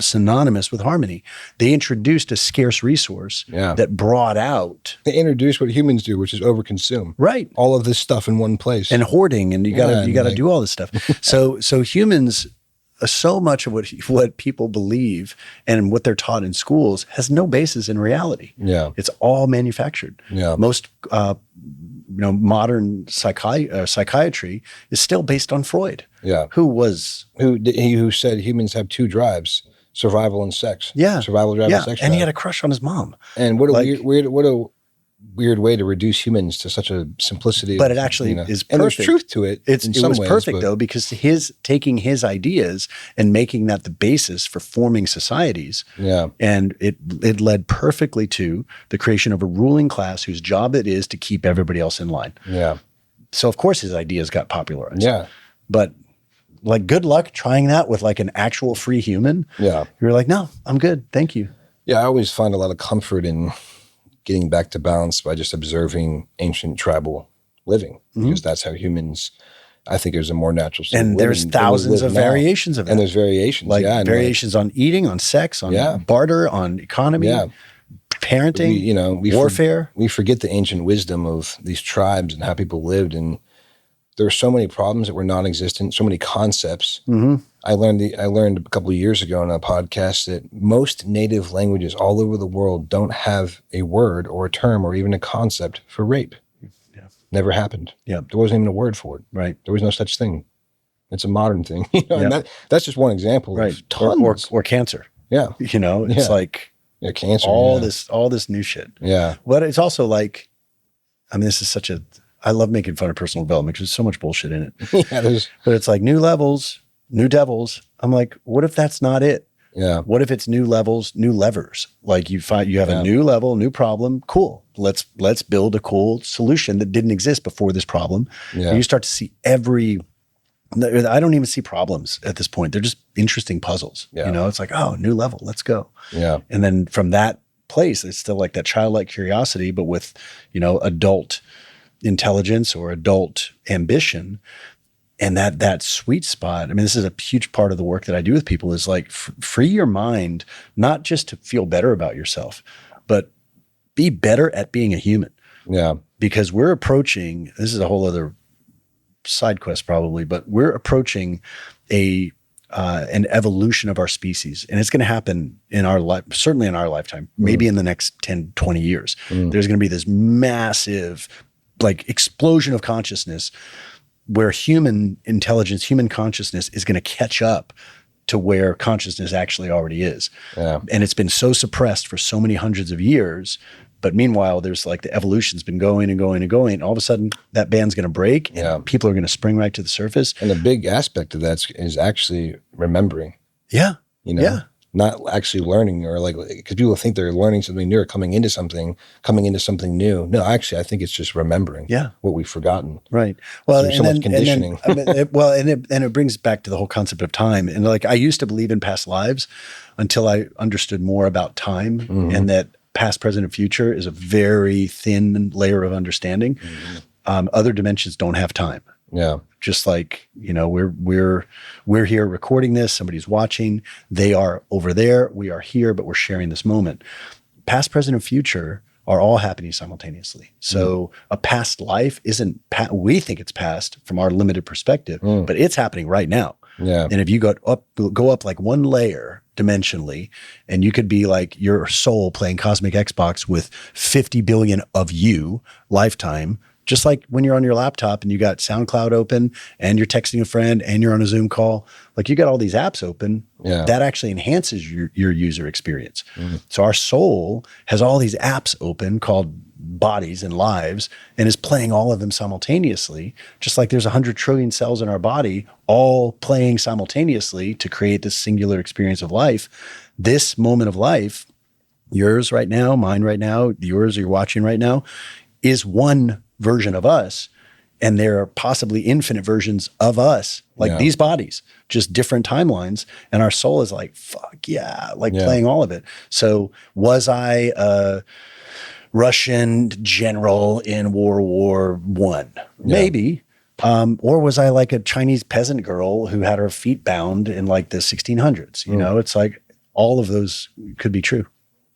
synonymous with harmony. They introduced a scarce resource that brought out. They introduced what humans do, which is overconsume. Right. All of this stuff in one place. And hoarding, and you gotta do all this stuff. So humans, so much of what people believe and what they're taught in schools has no basis in reality. Yeah. It's all manufactured. Yeah. Most modern psychiatry is still based on Freud. Yeah. Who said humans have two drives, survival and sex. Yeah. Survival drive and sex drive. And he had a crush on his mom. And what a weird way to reduce humans to such a simplicity. But it actually is perfect. And there's truth to it. It was perfect though, because taking his ideas and making that the basis for forming societies. Yeah. And it led perfectly to the creation of a ruling class whose job it is to keep everybody else in line. Yeah. So of course his ideas got popularized. Yeah. But like, good luck trying that with like an actual free human. Yeah. You're like, no, I'm good. Thank you. Yeah. I always find a lot of comfort in getting back to balance by just observing ancient tribal living, because that's how humans, I think, there's a more natural state. And there's thousands of variations of it. And there's variations. Like variations on eating, on sex, on barter, on economy, parenting, warfare. We forget the ancient wisdom of these tribes and how people lived. And there are so many problems that were non-existent, so many concepts. I learned a couple of years ago on a podcast that most native languages all over the world don't have a word or a term or even a concept for rape. Yeah. Never happened. Yeah. There wasn't even a word for it. Right. There was no such thing. It's a modern thing. And that's just one example of tons. Or cancer. Yeah. It's like cancer. All this new shit. Yeah. But it's also like, this is I love making fun of personal development because there's so much bullshit in it. But it's like new levels, new devils. I'm like, what if that's not it? Yeah. What if it's new levels, new levers? Like you have a new level, new problem. Cool. Let's build a cool solution that didn't exist before this problem. Yeah. And you start to see I don't even see problems at this point. They're just interesting puzzles. Yeah. It's like, oh, new level. Let's go. Yeah. And then from that place, it's still like that childlike curiosity, but with, adult intelligence or adult ambition. And that sweet spot, this is a huge part of the work that I do with people is like free your mind, not just to feel better about yourself, but be better at being a human. Yeah. Because we're approaching, this is a whole other side quest probably, but we're approaching an evolution of our species. And it's going to happen in our life, certainly in our lifetime, maybe in the next 10, 20 years. There's going to be this massive explosion of consciousness where human intelligence, human consciousness is going to catch up to where consciousness actually already is. Yeah. And it's been so suppressed for so many hundreds of years. But meanwhile, there's the evolution's been going and going and going. And all of a sudden that band's going to break and people are going to spring right to the surface. And a big aspect of that is actually remembering. Yeah. Not actually learning or because people think they're learning something new or coming into something new. No, actually, I think it's just remembering what we've forgotten. Right. Well, so much conditioning. It brings back to the whole concept of time. And I used to believe in past lives until I understood more about time and that past, present, and future is a very thin layer of understanding. Other dimensions don't have time. Yeah. Just like, we're here recording this, somebody's watching, they are over there, we are here, but we're sharing this moment. Past, present, and future are all happening simultaneously. So a past life isn't, we think it's past from our limited perspective, but it's happening right now. Yeah. And if you go up like one layer dimensionally, and you could be like your soul playing Cosmic Xbox with 50 billion of you lifetime, just like when you're on your laptop and you got SoundCloud open and you're texting a friend and you're on a Zoom call, like you got all these apps open, that actually enhances your user experience. So our soul has all these apps open called bodies and lives and is playing all of them simultaneously, just like there's 100 trillion cells in our body all playing simultaneously to create this singular experience of life. This moment of life, yours right now, mine right now, yours you're watching right now, is one version of us, and there are possibly infinite versions of us, like these bodies, just different timelines. And our soul is like, fuck yeah, like playing all of it. So was I a Russian general in World War I? Maybe. Or was I like a Chinese peasant girl who had her feet bound in like the 1600s? You know, it's like all of those could be true.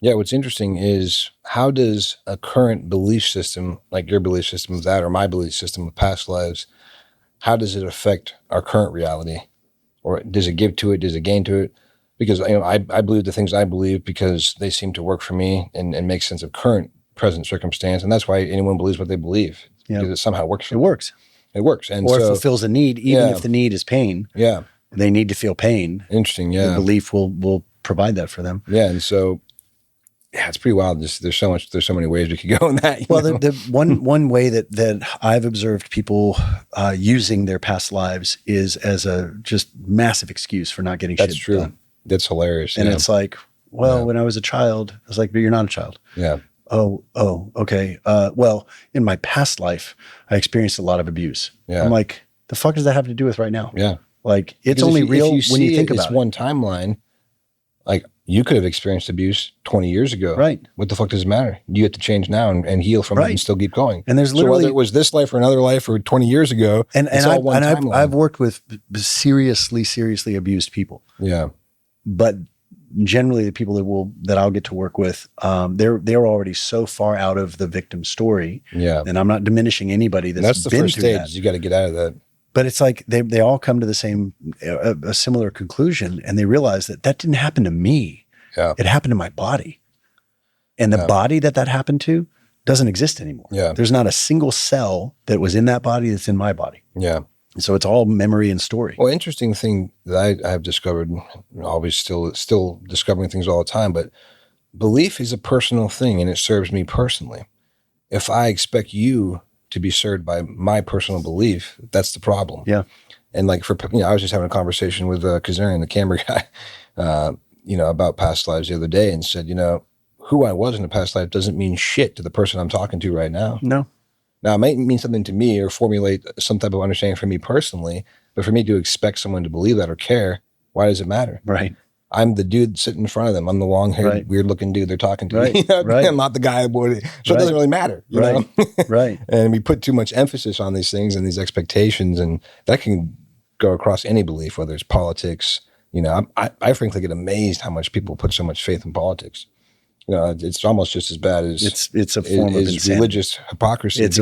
Yeah, what's interesting is how does a current belief system, like your belief system of that or my belief system of past lives, how does it affect our current reality? Or does it give to it? Does it gain to it? Because I believe the things I believe because they seem to work for me and make sense of current present circumstance. And that's why anyone believes what they believe, because it somehow works for them. It works. And or it fulfills a need, even if the need is pain. Yeah. They need to feel pain. Interesting, yeah. The belief will provide that for them. Yeah, and so it's pretty wild. There's so many ways we could go in that. Well, the one way that I've observed people using their past lives is as a just massive excuse for not getting shit done. That's hilarious. And it's like, well, when I was a child, I was like, but you're not a child. Yeah. Oh, okay. Well, in my past life, I experienced a lot of abuse. Yeah. I'm like, the fuck does that have to do with right now? Yeah. Like, it's only real when you think about it. It's one timeline. Like, you could have experienced abuse 20 years ago. Right. What the fuck does it matter? You have to change now and heal from it and still keep going. And there's literally, so whether it was this life or another life or 20 years ago, I've worked with seriously abused people. Yeah. But generally the people that I'll get to work with, they're already so far out of the victim story. Yeah. And I'm not diminishing anybody that's the been first through stage. that. You got to get out of that. But it's like they all come to the same, a similar conclusion, and they realize that didn't happen to me. Yeah. It happened to my body. And the body that happened to doesn't exist anymore. Yeah. There's not a single cell that was in that body that's in my body. Yeah. So it's all memory and story. Well, interesting thing that I have discovered, always still discovering things all the time, but belief is a personal thing and it serves me personally. If I expect you to be served by my personal belief, that's the problem. Yeah. And like I was just having a conversation with Kazarian, the camera guy, about past lives the other day, and said, who I was in a past life doesn't mean shit to the person I'm talking to right now. No. Now, it might mean something to me or formulate some type of understanding for me personally, but for me to expect someone to believe that or care, why does it matter? Right. I'm the dude sitting in front of them. I'm the long-haired, weird-looking dude they're talking to. Right. I'm not the guy. So it doesn't really matter. You know? Right. And we put too much emphasis on these things and these expectations, and that can go across any belief, whether it's politics. I frankly get amazed how much people put so much faith in politics. It's almost just as bad as it's a form of insanity. Religious hypocrisy. It's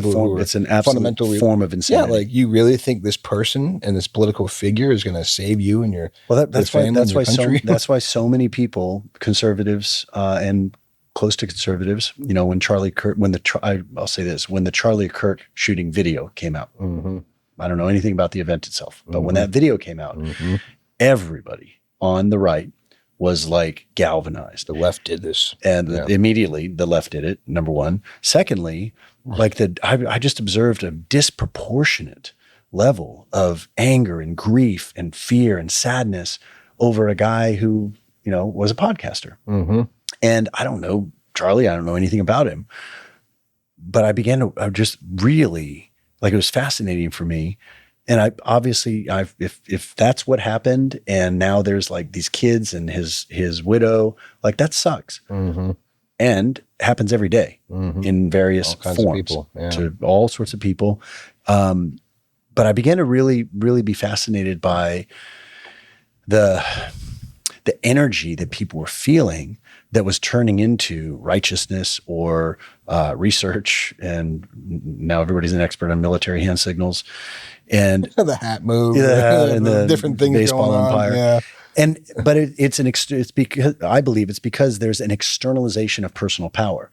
an absolute form of insanity. Yeah, like you really think this person and this political figure is going to save you and your family and your country? That's why so many people, conservatives and close to conservatives, when Charlie Kirk, I'll say this, when the Charlie Kirk shooting video came out, I don't know anything about the event itself, but when that video came out, everybody on the right was like galvanized. The left did this. And immediately the left did it, number one. Secondly, I just observed a disproportionate level of anger and grief and fear and sadness over a guy who, was a podcaster. And I don't know Charlie, I don't know anything about him. But I began to just really, it was fascinating for me. And I obviously, if that's what happened, and now there's like these kids and his widow, that sucks, and happens every day in various forms to to all sorts of people. But But I began to really, really be fascinated by the energy that people were feeling that was turning into righteousness or research. And now everybody's an expert on military hand signals and The hat move, and the different things baseball going on. umpire. Yeah. But it's because I believe it's because there's an externalization of personal power.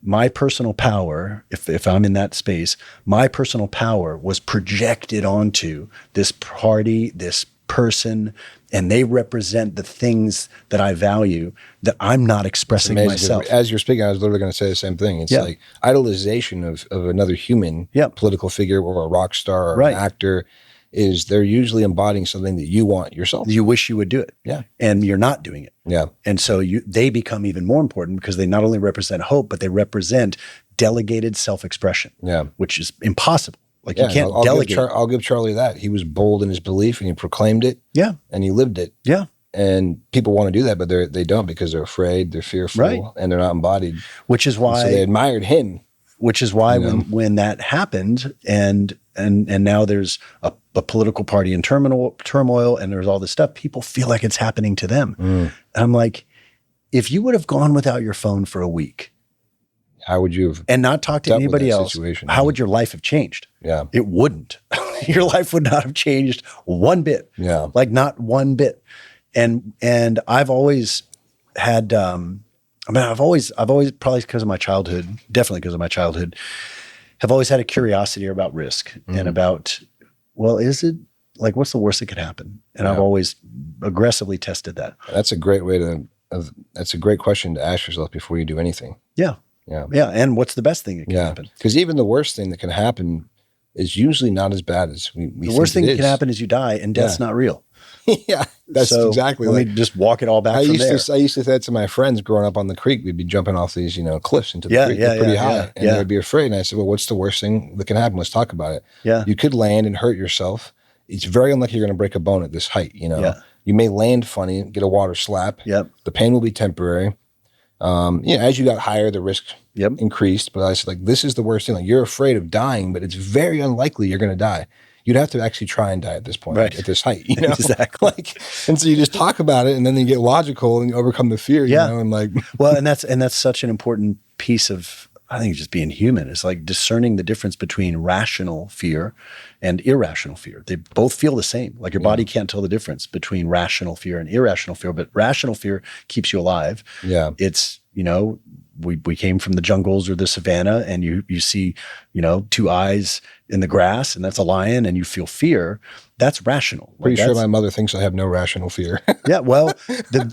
My personal power, if I'm in that space, my personal power was projected onto this party, this person, and they represent the things that I value that I'm not expressing myself. As you're speaking, I was literally going to say the same thing. It's like idolization of another human, political figure or a rock star or an actor. Is they're usually embodying something that you want yourself. You wish you would do it. Yeah. And you're not doing it. Yeah. And so they become even more important because they not only represent hope, but they represent delegated self-expression. Yeah. Which is impossible. Like you can't delegate. I'll give Charlie that. He was bold in his belief and he proclaimed it. Yeah. And he lived it. Yeah. And people want to do that, but they don't because they're afraid, they're fearful, and they're not embodied. Which is why so they admired him. Which is why when that happened and now there's a political party in turmoil and there's all this stuff, people feel like it's happening to them. And I'm like, if you would have gone without your phone for a week, how would you have and not talked to anybody else, how would your life have changed? Yeah. It wouldn't. Your life would not have changed one bit. Yeah. Like not one bit. And I've always had I've always probably because of my childhood, definitely because of my childhood, have always had a curiosity about risk and about, well, is it like, what's the worst that could happen? And I've always aggressively tested that. That's a great way that's a great question to ask yourself before you do anything. Yeah. Yeah. Yeah. And what's the best thing that can happen? Because even the worst thing that can happen is usually not as bad as we think. The worst thing that can happen is you die and death's not real. Yeah, that's exactly. Let me just walk it all back from there. I used to say that to my friends growing up on the creek. We'd be jumping off these, cliffs into the creek. They're pretty high, and they would be afraid. And I said, "Well, what's the worst thing that can happen? Let's talk about it." Yeah, you could land and hurt yourself. It's very unlikely you're going to break a bone at this height. You may land funny, get a water slap. Yep. The pain will be temporary. As you got higher, the risk increased. But I said, like, this is the worst thing. Like, you're afraid of dying, but it's very unlikely you're going to die. You'd have to actually try and die at this point, at this height, Exactly. And so you just talk about it, and then you get logical and you overcome the fear, and like, well, and that's such an important piece of, I think, just being human. It's like discerning the difference between rational fear and irrational fear. They both feel the same. Like your body can't tell the difference between rational fear and irrational fear, but rational fear keeps you alive. Yeah, it's we came from the jungles or the savannah, and you see, two eyes in the grass, and that's a lion, and you feel fear. That's rational. Pretty sure my mother thinks I have no rational fear. Yeah, well,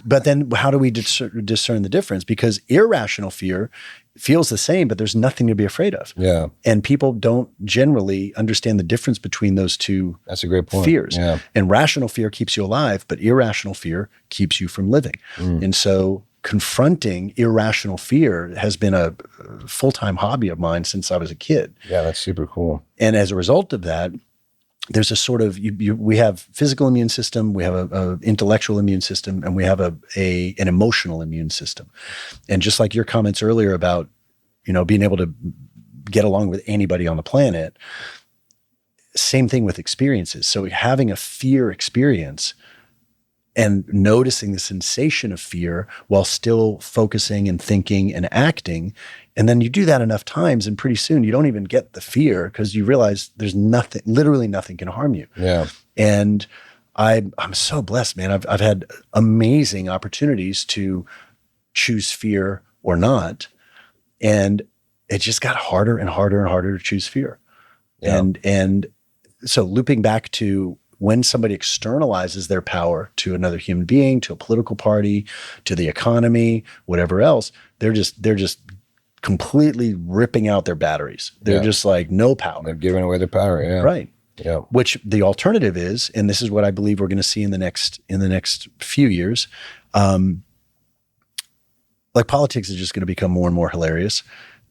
but then how do we discern the difference? Because irrational fear feels the same, but there's nothing to be afraid of. Yeah, and people don't generally understand the difference between those two. That's a great point. Fears. Yeah, and rational fear keeps you alive, but irrational fear keeps you from living. And so confronting irrational fear has been a full-time hobby of mine since I was a kid. Yeah, that's super cool. And as a result of that, there's a sort of, we have physical immune system, we have a intellectual immune system, and we have an emotional immune system. And just like your comments earlier about, being able to get along with anybody on the planet, same thing with experiences. So having a fear experience and noticing the sensation of fear while still focusing and thinking and acting. And then you do that enough times, and pretty soon you don't even get the fear because you realize there's nothing, literally nothing can harm you. Yeah. And I'm so blessed, man. I've had amazing opportunities to choose fear or not. And it just got harder and harder and harder to choose fear. Yeah. And so looping back to when somebody externalizes their power to another human being, to a political party, to the economy, whatever else, they're just completely ripping out their batteries. They're just like no power. They're giving away their power. Yeah. Right. Yeah. Which the alternative is, and this is what I believe we're going to see in the next few years. Like politics is just going to become more and more hilarious.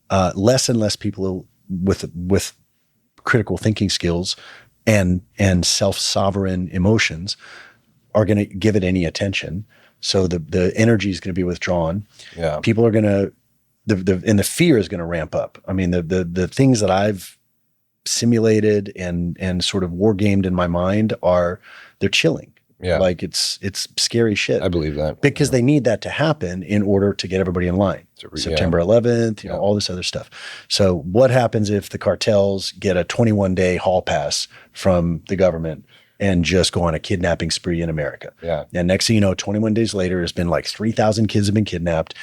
Less and less people with critical thinking skills and self-sovereign emotions are going to give it any attention. So the energy is going to be withdrawn. Yeah. People are going to, and the fear is going to ramp up. I mean, the things that I've simulated and sort of war gamed in my mind they're chilling. Yeah. Like it's scary shit. I believe that. Because they need that to happen in order to get everybody in line. September 11th, all this other stuff. So what happens if the cartels get a 21-day hall pass from the government and just go on a kidnapping spree in America? Yeah. And next thing you know, 21 days later, it's been like 3,000 kids have been kidnapped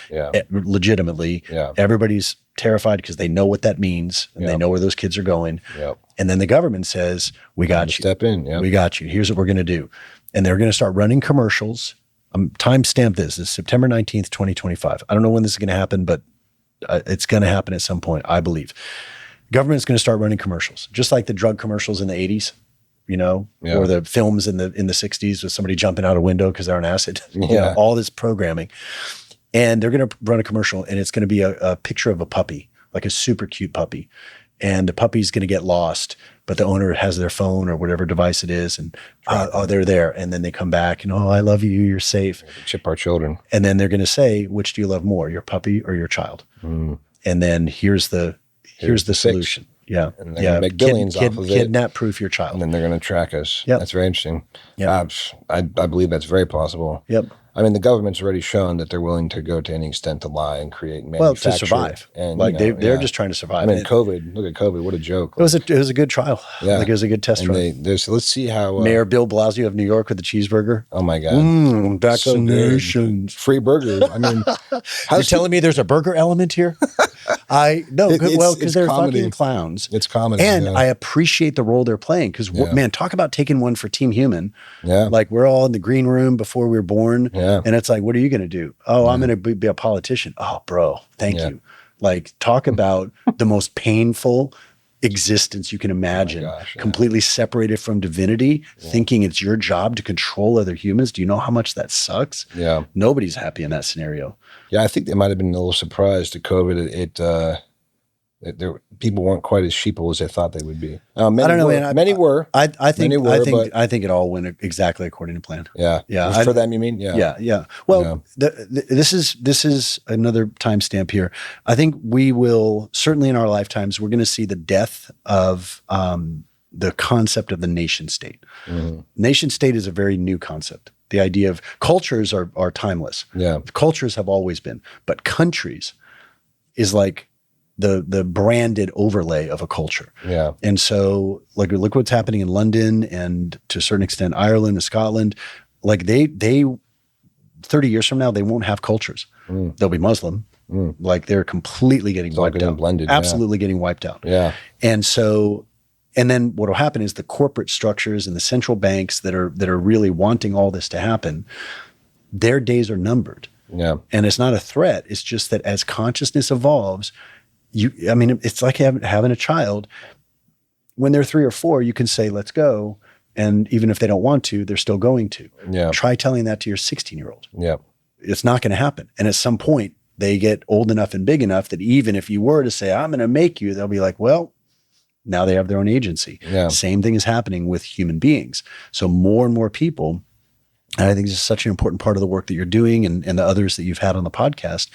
legitimately. Yeah. Everybody's terrified because they know what that means and they know where those kids are going. Yep. And then the government says, we got you. Step in. Yeah. We got you. Here's what we're going to do. And they're going to start running commercials. Timestamp this is September 19th, 2025. I don't know when this is going to happen, but it's going to happen at some point, I believe. Government's going to start running commercials, just like the drug commercials in the 80s, or the films in the 60s with somebody jumping out a window because they're on acid. All this programming. And they're going to run a commercial, and it's going to be a picture of a puppy, like a super cute puppy. And the puppy's going to get lost, but the owner has their phone or whatever device it is, and they're there. And then they come back and, I love you, you're safe. Chip our children. And then they're going to say, which do you love more, your puppy or your child? And then here's the solution. Yeah. And then make billions off of it. Kidnap proof your child. And then they're going to track us. Yep. That's very interesting. Yep. I believe that's very possible. Yep. I mean, the government's already shown that they're willing to go to any extent to lie and create manufacture. To survive. And, they're just trying to survive. I mean, COVID, look at COVID, what a joke. It was a good trial. Yeah. Like it was a good test run. Let's see how. Mayor Bill Blasio of New York with the cheeseburger. Oh my God. Vaccinations. So free burgers. I mean. You're telling me there's a burger element here? Because they're comedy. fucking clowns. It's comedy. And I appreciate the role they're playing because, man, talk about taking one for Team Human. Yeah. Like we're all in the green room before we were born. Yeah. And it's like, what are you going to do? I'm going to be a politician. Oh, bro, thank you. Like talk about the most painful existence you can imagine, completely separated from divinity, thinking it's your job to control other humans. Do you know how much that sucks? Yeah. Nobody's happy in that scenario. Yeah, I think they might have been a little surprised to COVID. People weren't quite as sheeple as they thought they would be. I don't know, man. Many were. I think it all went exactly according to plan. Yeah. Yeah. For them, you mean? Yeah. Yeah. Well, this is another timestamp here. I think we will certainly in our lifetimes we're going to see the death of the concept of the nation state. Mm-hmm. Nation state is a very new concept. The idea of cultures are timeless. Yeah. Cultures have always been, but countries is like the branded overlay of a culture. Yeah. And so like look what's happening in London and to a certain extent Ireland and Scotland. Like they 30 years from now, they won't have cultures. They'll be Muslim. Like they're completely getting wiped out. Blended, absolutely getting wiped out. Yeah. And then what will happen is the corporate structures and the central banks that are really wanting all this to happen, their days are numbered. Yeah. And it's not a threat. It's just that as consciousness evolves, it's like having a child. When they're 3 or 4, you can say, let's go. And even if they don't want to, they're still going to. Yeah. Try telling that to your 16-year-old. Yeah. It's not going to happen. And at some point, they get old enough and big enough that even if you were to say, I'm going to make you, they'll be like, well, now they have their own agency. Yeah. Same thing is happening with human beings. So more and more people, and I think this is such an important part of the work that you're doing and the others that you've had on the podcast,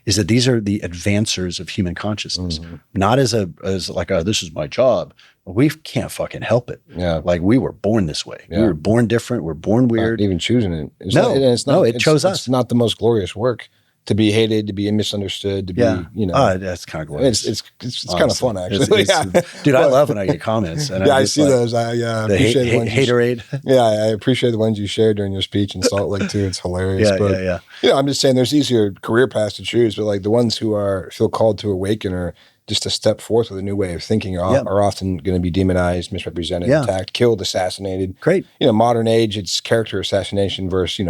is that these are the advancers of human consciousness, not as like, this is my job. We can't fucking help it. Yeah. Like we were born this way. Yeah. We were born different. We're born weird. Not even choosing it. It chose us. It's not the most glorious work to be hated, to be misunderstood, to be, that's kind of glorious. It's kind of fun, actually. Dude, I love when I get comments. And I see those. I appreciate the ones. Haterade. I appreciate the ones you shared during your speech in Salt Lake too. It's hilarious. Yeah. I'm just saying there's easier career paths to choose, but like the ones who feel called to awaken or just to step forth with a new way of thinking are often going to be demonized, misrepresented, attacked, killed, assassinated. Great. Modern age, it's character assassination versus,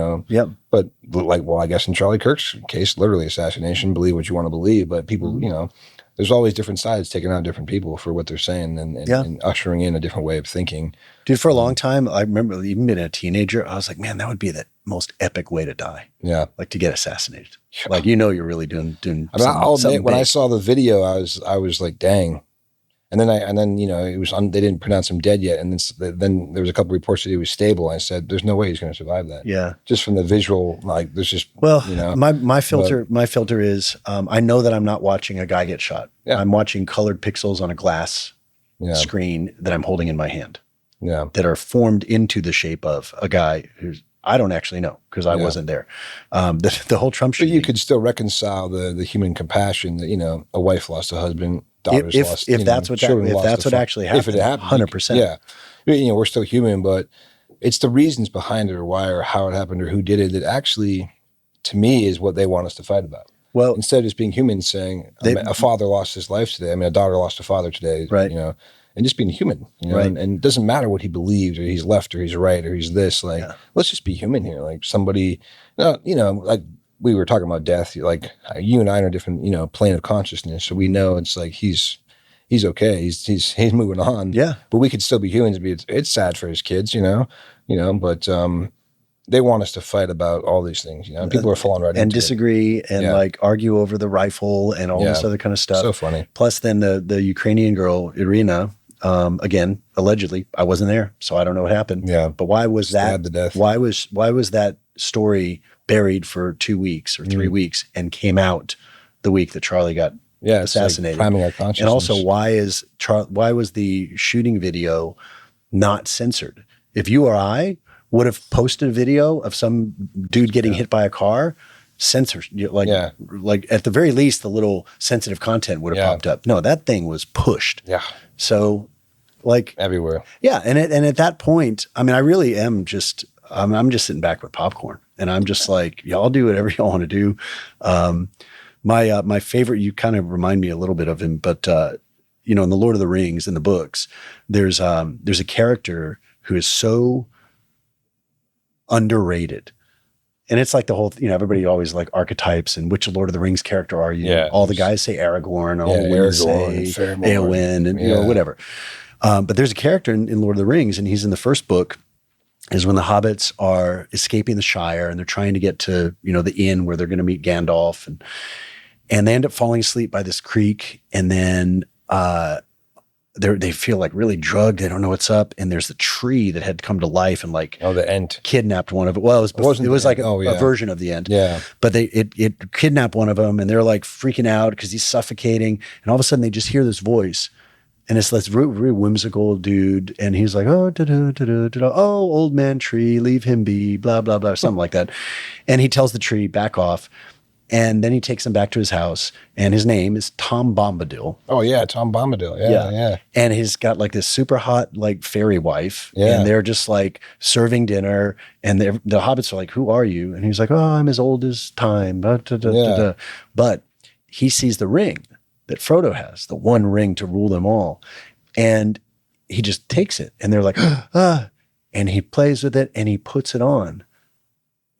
but like, well, I guess in Charlie Kirk's case, literally assassination, believe what you want to believe. But people, there's always different sides taking out different people for what they're saying and ushering in a different way of thinking. Dude, for a long time, I remember even being a teenager, I was like, man, that would be the most epic way to die. Yeah. like to get assassinated. Like, you're really doing I'll admit, when big. I saw the video, I was like, dang. And then it was they didn't pronounce him dead yet. And then there was a couple reports that he was stable. I said, there's no way he's going to survive that. Yeah. Just from the visual, like there's just, my filter is, I know that I'm not watching a guy get shot. Yeah. I'm watching colored pixels on a glass screen that I'm holding in my hand. Yeah. That are formed into the shape of a guy who's, I don't actually know because I wasn't there. The whole Trump shooting. But you could still reconcile the human compassion that, you know, a wife lost a husband, daughters lost, if that's what actually happened. If it happened, 100%. Yeah. You know, we're still human, but it's the reasons behind it or why or how it happened or who did it that actually, to me, is what they want us to fight about. Well, instead of just being human, saying a father lost his life today. I mean, a daughter lost a father today. Right. You know, and just being human. You know, right. And it doesn't matter what he believes or he's left or he's right or he's this. Like, let's just be human here. Like somebody, you know, like we were talking about death. Like you and I are in a different, you know, plane of consciousness, so we know it's like he's okay. He's moving on. Yeah. But we could still be humans. It's sad for his kids. You know. But. They want us to fight about all these things, you know. And people are falling right into it. And disagree and like argue over the rifle and all this other kind of stuff. So funny. Plus then the Ukrainian girl, Irina, again, allegedly, I wasn't there, so I don't know what happened. Yeah. But why was Stabbed to death. why was that story buried for 2 weeks or 3 weeks and came out the week that Charlie got assassinated? Like priming our consciousness. And also why was the shooting video not censored? If you or I would have posted a video of some dude getting hit by a car, like at the very least, the little sensitive content would have popped up. No, that thing was pushed. Yeah. So like everywhere. Yeah. And at that point, I mean, I really am just, I'm just sitting back with popcorn and I'm just like, y'all do whatever y'all want to do. My favorite, you kind of remind me a little bit of him, but you know, in the Lord of the Rings, in the books, there's a character who is so underrated. And it's like the whole, you know, everybody always like archetypes and which Lord of the Rings character are you? Yeah. All the guys say Aragorn, all the women say Eowyn and you know, whatever. But there's a character in Lord of the Rings, and he's in the first book, is when the hobbits are escaping the Shire and they're trying to get to, you know, the inn where they're going to meet Gandalf, and they end up falling asleep by this creek, and then they feel like really drugged. They don't know what's up. And there's the tree that had come to life and like the Ent kidnapped one of it. Well, it was like a version of the Ent. Yeah. But it kidnapped one of them, and they're like freaking out because he's suffocating. And all of a sudden they just hear this voice, and it's this really whimsical dude. And he's like, oh, old man tree, leave him be, blah, blah, blah, something like that. And he tells the tree, back off. And then he takes him back to his house, and his name is Tom Bombadil. Oh yeah, Tom Bombadil. Yeah. And he's got like this super hot like fairy wife, and they're just like serving dinner, and the hobbits are like, "Who are you?" And he's like, "Oh, I'm as old as time." But he sees the ring that Frodo has, the one ring to rule them all, and he just takes it, and they're like, "Ah!" And he plays with it, and he puts it on,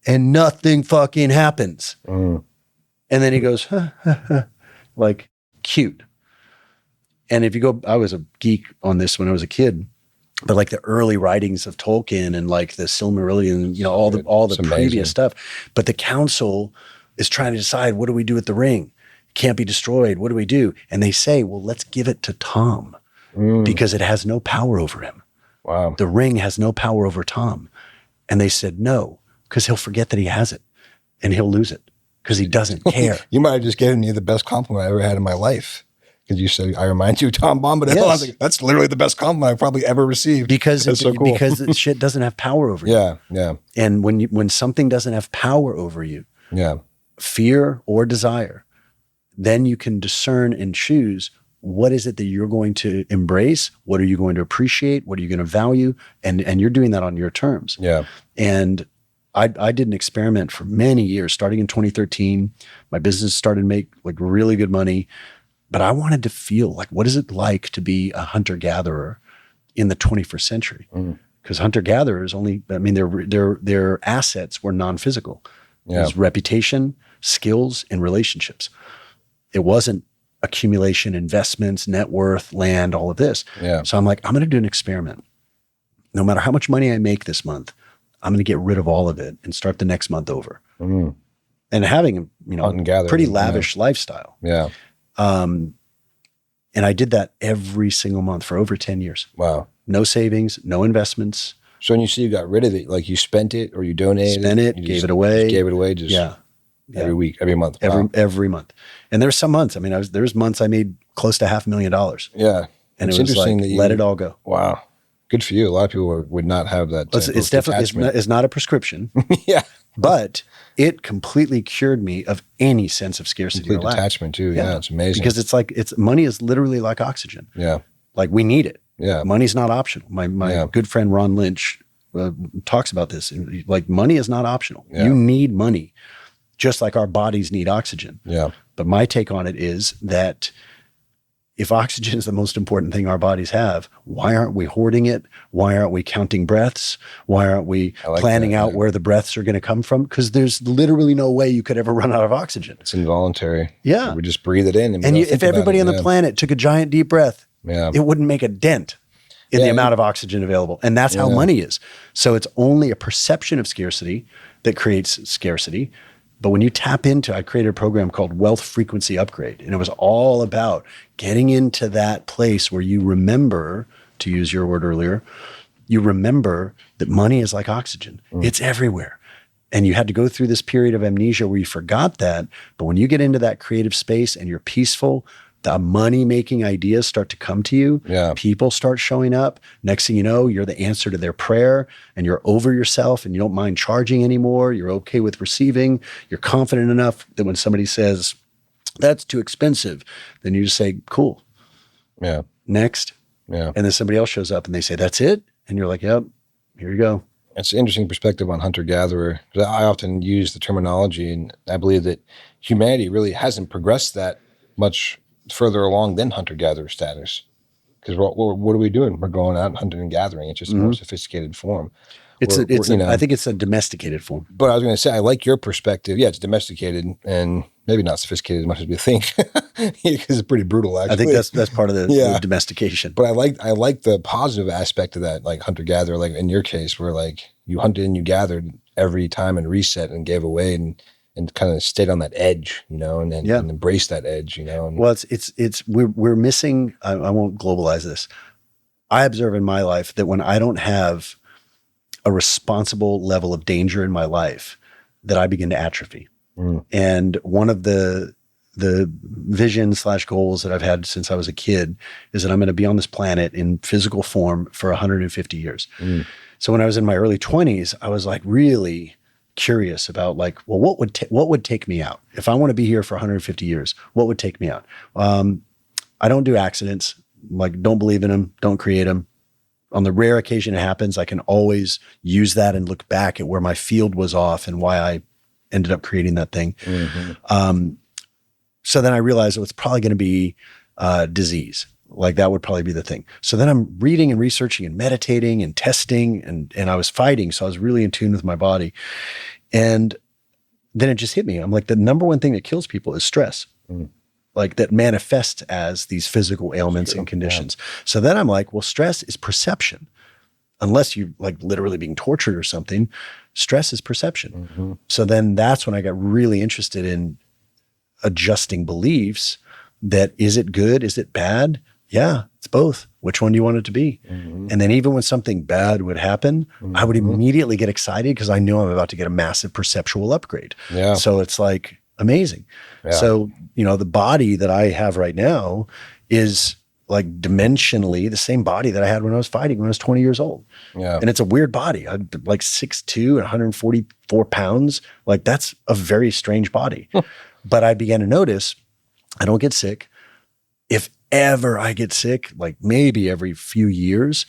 and nothing fucking happens. And then he goes, like cute. And if you go, I was a geek on this when I was a kid, but like the early writings of Tolkien and like the Silmarillion, you know, all the previous stuff. But the council is trying to decide, what do we do with the ring? It can't be destroyed. What do we do? And they say, well, let's give it to Tom because it has no power over him. Wow. The ring has no power over Tom. And they said, no, because he'll forget that he has it and he'll lose it. Because he doesn't care. You might have just given me the best compliment I ever had in my life. Because you said, I remind you of Tom Bombadil. Yes. I was like, that's literally the best compliment I've probably ever received. Because so cool. Because the shit doesn't have power over you. Yeah. And when something doesn't have power over you, fear or desire, then you can discern and choose what is it that you're going to embrace, what are you going to appreciate, what are you going to value, and you're doing that on your terms. Yeah. And I did an experiment for many years, starting in 2013. My business started to make like really good money, but I wanted to feel like, what is it like to be a hunter-gatherer in the 21st century? Because hunter-gatherers their assets were non-physical. It was reputation, skills, and relationships. It wasn't accumulation, investments, net worth, land, all of this. Yeah. So I'm like, I'm going to do an experiment. No matter how much money I make this month, I'm going to get rid of all of it and start the next month over. And having, you know, pretty lavish lifestyle. Yeah. And I did that every single month for over 10 years. Wow. No savings, no investments. So when you say you got rid of it, like you spent it or you donated? Spent it, gave it away. Gave it away every week, every month. Every month. And there's some months, I mean, there's months I made close to $500,000. Yeah. And It's it was like, interesting that let it all go. Wow. Good for you. A lot of people would not have that. It's definitely, it's not a prescription. Yeah. But it completely cured me of any sense of scarcity or Complete lack. detachment too. Yeah. It's amazing. Because it's like, money is literally like oxygen. Yeah. Like we need it. Yeah. Money's not optional. My good friend Ron Lynch talks about this. Like money is not optional. Yeah. You need money, just like our bodies need oxygen. Yeah. But my take on it is that if oxygen is the most important thing our bodies have, why aren't we hoarding it? Why aren't we counting breaths? Why aren't we planning out where the breaths are going to come from? Because there's literally no way you could ever run out of oxygen. It's involuntary. Yeah. We just breathe it in. And if everybody on the planet took a giant deep breath, it wouldn't make a dent in the amount of oxygen available. And that's how money is. So it's only a perception of scarcity that creates scarcity. But when you tap into, I created a program called Wealth Frequency Upgrade. And it was all about getting into that place where you remember, to use your word earlier, you remember that money is like oxygen. It's everywhere. And you had to go through this period of amnesia where you forgot that. But when you get into that creative space and you're peaceful, the money-making ideas start to come to you. Yeah. People start showing up. Next thing you know, you're the answer to their prayer and you're over yourself and you don't mind charging anymore. You're okay with receiving. You're confident enough that when somebody says, that's too expensive, then you just say, cool. Yeah. Next. Yeah. And then somebody else shows up and they say, that's it? And you're like, yep, here you go. It's an interesting perspective on hunter-gatherer. I often use the terminology, and I believe that humanity really hasn't progressed that much further along than hunter-gatherer status. Because what are we doing? We're going out hunting and gathering. It's just a more sophisticated form. I think it's a domesticated form. But I was going to say, I like your perspective. Yeah, it's domesticated and maybe not sophisticated as much as we think, because it's pretty brutal. Actually, I think that's part of the domestication. But I like the positive aspect of that, like hunter gatherer. Like in your case, where like you hunted and you gathered every time and reset and gave away and kind of stayed on that edge, and embraced that edge, Well, we're missing. I won't globalize this. I observe in my life that when I don't have a responsible level of danger in my life, that I begin to atrophy. And one of the vision/goals that I've had since I was a kid is that I'm going to be on this planet in physical form for 150 years. So when I was in my early 20s, I was like really curious about like, well, what would take me out? If I want to be here for 150 years, what would take me out? I don't do accidents, like don't believe in them, don't create them. On the rare occasion it happens, I can always use that and look back at where my field was off and why I ended up creating that thing. So then I realized it's probably going to be disease. Like that would probably be the thing. So then I'm reading and researching and meditating and testing and I was fighting. So I was really in tune with my body. And then it just hit me. I'm like, the number one thing that kills people is stress. Like that manifests as these physical ailments and conditions. Yeah. So then I'm like, well, stress is perception. Unless you're like literally being tortured or something, stress is perception. So then that's when I got really interested in adjusting beliefs that is it good? Is it bad? Yeah, it's both. Which one do you want it to be? And then even when something bad would happen, I would immediately get excited because I knew I'm about to get a massive perceptual upgrade. Yeah. So it's like amazing. Yeah. So, the body that I have right now is like dimensionally the same body that I had when I was fighting when I was 20 years old. Yeah. And it's a weird body. I'm like 6'2" and 144 pounds. Like that's a very strange body. But I began to notice I don't get sick. If ever I get sick, like maybe every few years,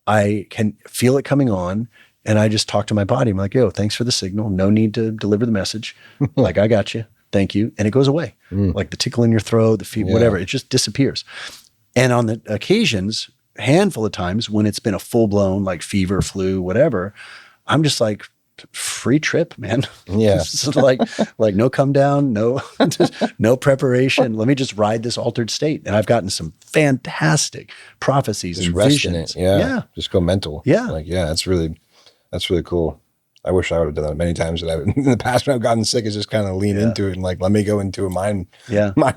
I can feel it coming on and I just talk to my body. I'm like, yo, thanks for the signal. No need to deliver the message. Like, I got you. Thank you. And it goes away. Like the tickle in your throat, the fever, whatever, it just disappears. And on the occasions, a handful of times when it's been a full blown like fever, flu, whatever, I'm just like, free trip, man. Yeah. So like no come down, no preparation. Let me just ride this altered state. And I've gotten some fantastic prophecies just and rest visions. In it. Yeah. Just go mental. Yeah. Like, yeah, that's really cool. I wish I would have done that many times. In the past when I've gotten sick, is just kind of lean into it and like, let me go into a mind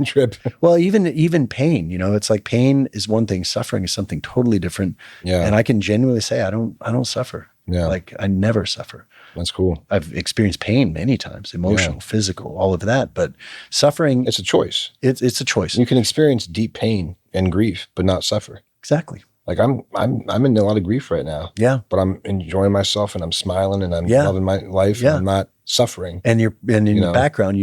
trip. Well, even pain, it's like pain is one thing. Suffering is something totally different. Yeah. And I can genuinely say I don't suffer. Yeah. Like I never suffer. That's cool. I've experienced pain many times, emotional, physical, all of that. But suffering, It's a choice. it's a choice. You can experience deep pain and grief, but not suffer. Exactly. Like I'm in a lot of grief right now. Yeah. But I'm enjoying myself and I'm smiling and I'm loving my life. And I'm not suffering. And in the background,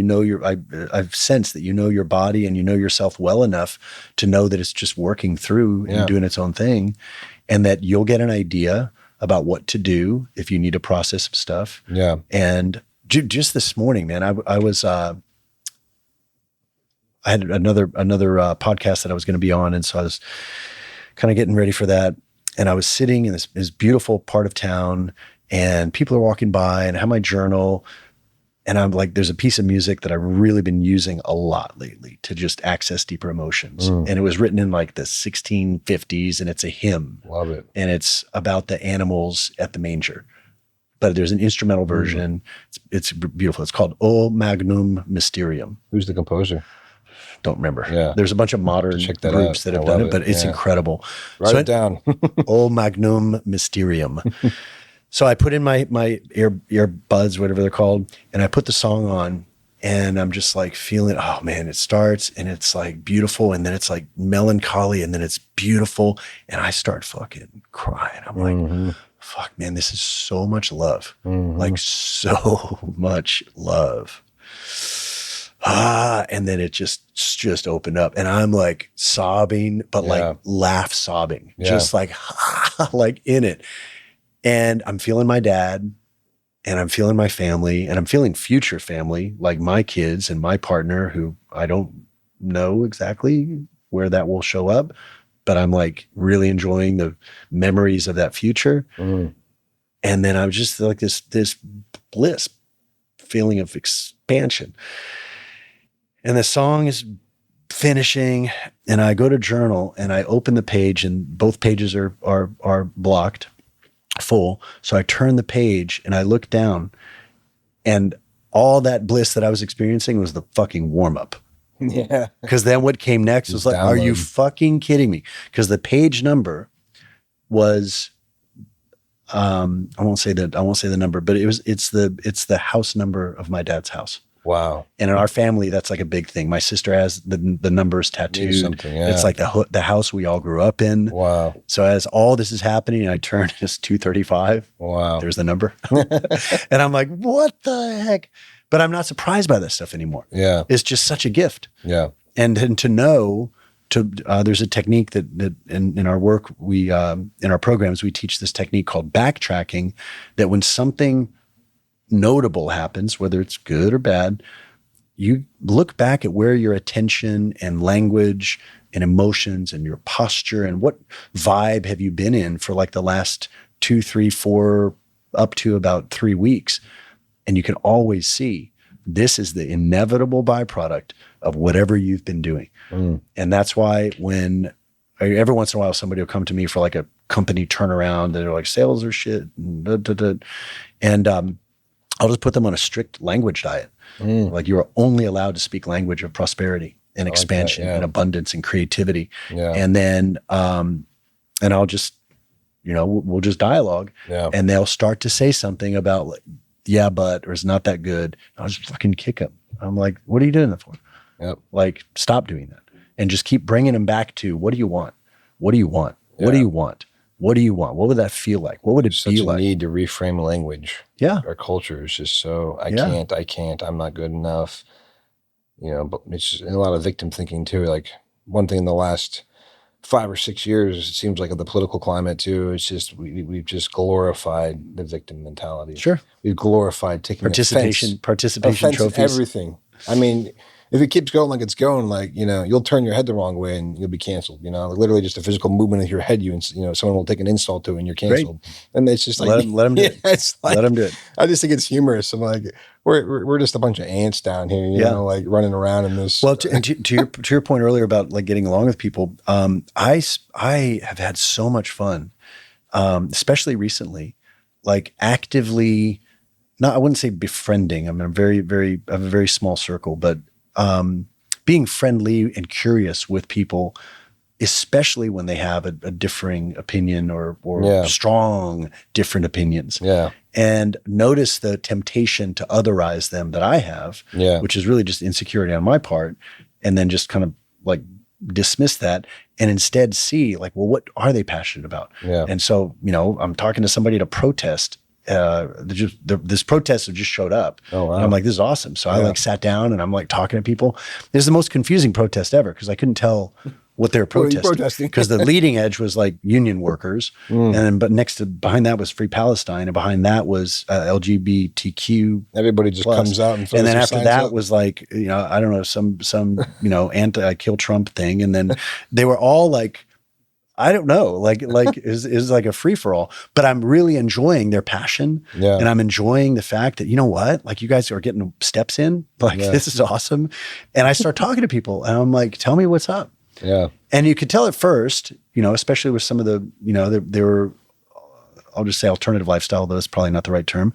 I've sensed that you know your body and you know yourself well enough to know that it's just working through and doing its own thing, and that you'll get an idea about what to do if you need to process some stuff. Yeah. And just this morning, man, I had another podcast that I was going to be on, and so I was kind of getting ready for that. And I was sitting in this beautiful part of town, and people are walking by, and I have my journal, and I'm like, there's a piece of music that I've really been using a lot lately to just access deeper emotions. And it was written in like the 1650s, and it's a hymn. Love it. And it's about the animals at the manger. But there's an instrumental version. It's beautiful. It's called O Magnum Mysterium. Who's the composer? Don't remember. Yeah. There's a bunch of modern groups that have done it, but it's incredible. Write it down. O Magnum Mysterium. So I put in my earbuds, whatever they're called, and I put the song on, and I'm just like feeling, oh man, it starts and it's like beautiful, and then it's like melancholy, and then it's beautiful, and I start fucking crying. I'm like, fuck, man, this is so much love. Like so much love. And then it just opened up, and I'm like sobbing, but like laugh sobbing, just like, like in it. And I'm feeling my dad, and I'm feeling my family, and I'm feeling future family, like my kids and my partner, who I don't know exactly where that will show up, but I'm like really enjoying the memories of that future. And then I'm just like this bliss feeling of expansion. And the song is finishing, and I go to journal, and I open the page, and both pages are blocked full. So I turn the page and I look down, and all that bliss that I was experiencing was the fucking warm up. Yeah. Because then what came next was like, are you fucking kidding me? Because the page number was, I won't say the number, but it's the house number of my dad's house. Wow. And in our family, that's like a big thing. My sister has the numbers tattooed. It's like the house we all grew up in. Wow. So as all this is happening, I turn, it's 235. Wow. There's the number. And I'm like, what the heck? But I'm not surprised by this stuff anymore. Yeah. It's just such a gift. Yeah. And to know, there's a technique that in our work, in our programs, we teach this technique called backtracking, that when something notable happens, whether it's good or bad, you look back at where your attention and language and emotions and your posture and what vibe have you been in for like the last 2, 3, 4, up to about 3 weeks. And you can always see this is the inevitable byproduct of whatever you've been doing. And that's why when every once in a while somebody will come to me for like a company turnaround, and they're like, sales are shit. And I'll just put them on a strict language diet. Like you are only allowed to speak language of prosperity and expansion and abundance and creativity. And then, and I'll just, we'll just dialogue, and they'll start to say something about like, yeah, but, or it's not that good. I'll just fucking kick them. I'm like, what are you doing that for? Like, stop doing that. And just keep bringing them back to, what do you want? What do you want? What do you want? What do you want? What would that feel like? What would it be like? Such a need to reframe language. Yeah. Our culture is just so, I can't, I'm not good enough. But it's just a lot of victim thinking too. Like one thing in the last 5 or 6 years, it seems like, of the political climate too, it's just, we've just glorified the victim mentality. Sure. We've glorified taking participation trophies. Everything. I mean, if it keeps going like it's going, like, you'll turn your head the wrong way and you'll be canceled. Like literally just a physical movement of your head, someone will take an insult to it and you're canceled. Great. And it's just like, let them do it. It's like, let them do it. I just think it's humorous. I'm like, we're just a bunch of ants down here, you know, like running around in this. Well, to your point earlier about like getting along with people, I have had so much fun, especially recently, like actively, I wouldn't say befriending. I mean, I have a very small circle, but being friendly and curious with people especially when they have a differing opinion or Yeah. strong different opinions. Yeah. And notice the temptation to otherize them that I have, Yeah. which is really just insecurity on my part, and then just kind of like dismiss that and instead see like, well, what are they passionate about? Yeah. And so, you know, I'm talking to somebody at a protest. This protester just showed up. Oh, wow. And I'm like, this is awesome. So I like sat down and I'm like talking to people. This is the most confusing protest ever because I couldn't tell what they were What are you protesting. protesting? Because the leading edge was like union workers, and then, but behind that was Free Palestine, and behind that was LGBTQ. Everybody just comes out and throws then their after signs that up. was like, you know, I don't know, some you know, anti-kill Trump thing, and then they were all like, I don't know, like is like a free for all. But I'm really enjoying their passion, and I'm enjoying the fact that, you know what, like you guys are getting steps in, like this is awesome. And I start talking to people, and I'm like, tell me what's up. Yeah. And you could tell at first, you know, especially with some of the, you know, they were, I'll just say alternative lifestyle, though it's probably not the right term,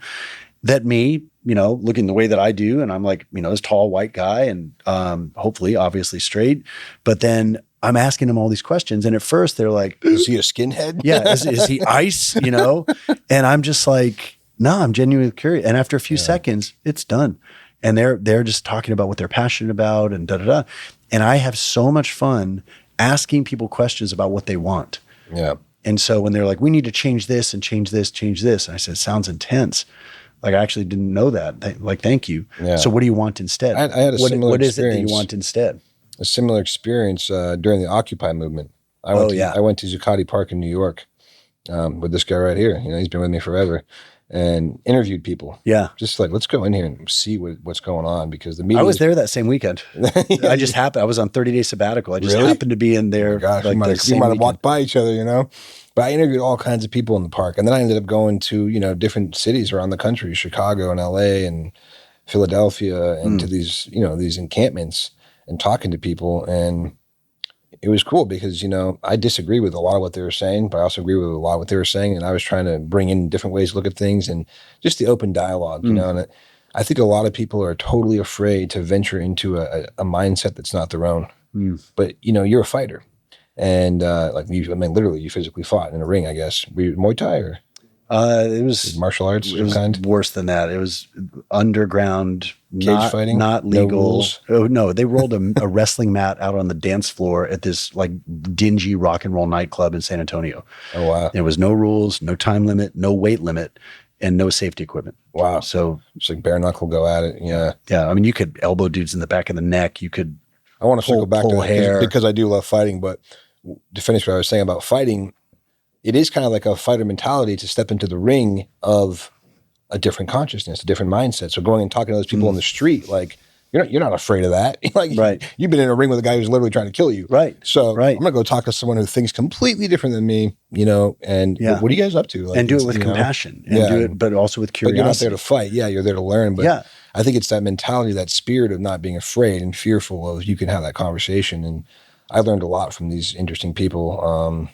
that me, you know, looking the way that I do, and I'm like, you know, this tall white guy and hopefully obviously straight, but then I'm asking them all these questions. And at first they're like, is he a skinhead? Yeah. Is he ice, you know? And I'm just like, no, I'm genuinely curious. And after a few seconds, it's done. And they're just talking about what they're passionate about and da-da-da. And I have so much fun asking people questions about what they want. Yeah. And so when they're like, we need to change this and change this, and I said, sounds intense. Like, I actually didn't know that. Like, thank you. Yeah. So what do you want instead? I had a similar what is it experience. that you want instead? A similar experience during the Occupy movement. I went to Zuccotti Park in New York with this guy right here. You know, he's been with me forever. And interviewed people. Yeah. Just like, let's go in here and see what's going on, because the media. I was there that same weekend. I just happened. I was on 30-day sabbatical. I just happened to be in there. Oh gosh, like we might have walked by each other, you know. But I interviewed all kinds of people in the park. And then I ended up going to, you know, different cities around the country, Chicago and LA and Philadelphia, and to these, you know, these encampments, and talking to people. And it was cool because, you know, I disagree with a lot of what they were saying, but I also agree with a lot of what they were saying. And I was trying to bring in different ways to look at things and just the open dialogue, you know. And I think a lot of people are totally afraid to venture into a mindset that's not their own. But, you know, you're a fighter. And like, literally, you physically fought in a ring, I guess. Were you Muay Thai or? It was martial arts. It was worse than that. It was underground, cage fighting, not legal. No rules. Oh no, they rolled a wrestling mat out on the dance floor at this like dingy rock and roll nightclub in San Antonio. Oh wow! There was no rules, no time limit, no weight limit, and no safety equipment. Wow! So it's like bare knuckle go at it. Yeah. Yeah. I mean, you could elbow dudes in the back of the neck. You could. I want to circle back to that because I do love fighting, but to finish what I was saying about fighting. It is kind of like a fighter mentality to step into the ring of a different consciousness, a different mindset. So going and talking to those people on the street, like you're not afraid of that. Like you've been in a ring with a guy who's literally trying to kill you. Right. So I'm gonna go talk to someone who thinks completely different than me, you know, and what are you guys up to? Like, and do it with compassion. And do it, but also with curiosity. But you're not there to fight. Yeah, you're there to learn. But I think it's that mentality, that spirit of not being afraid and fearful of you can have that conversation. And I learned a lot from these interesting people.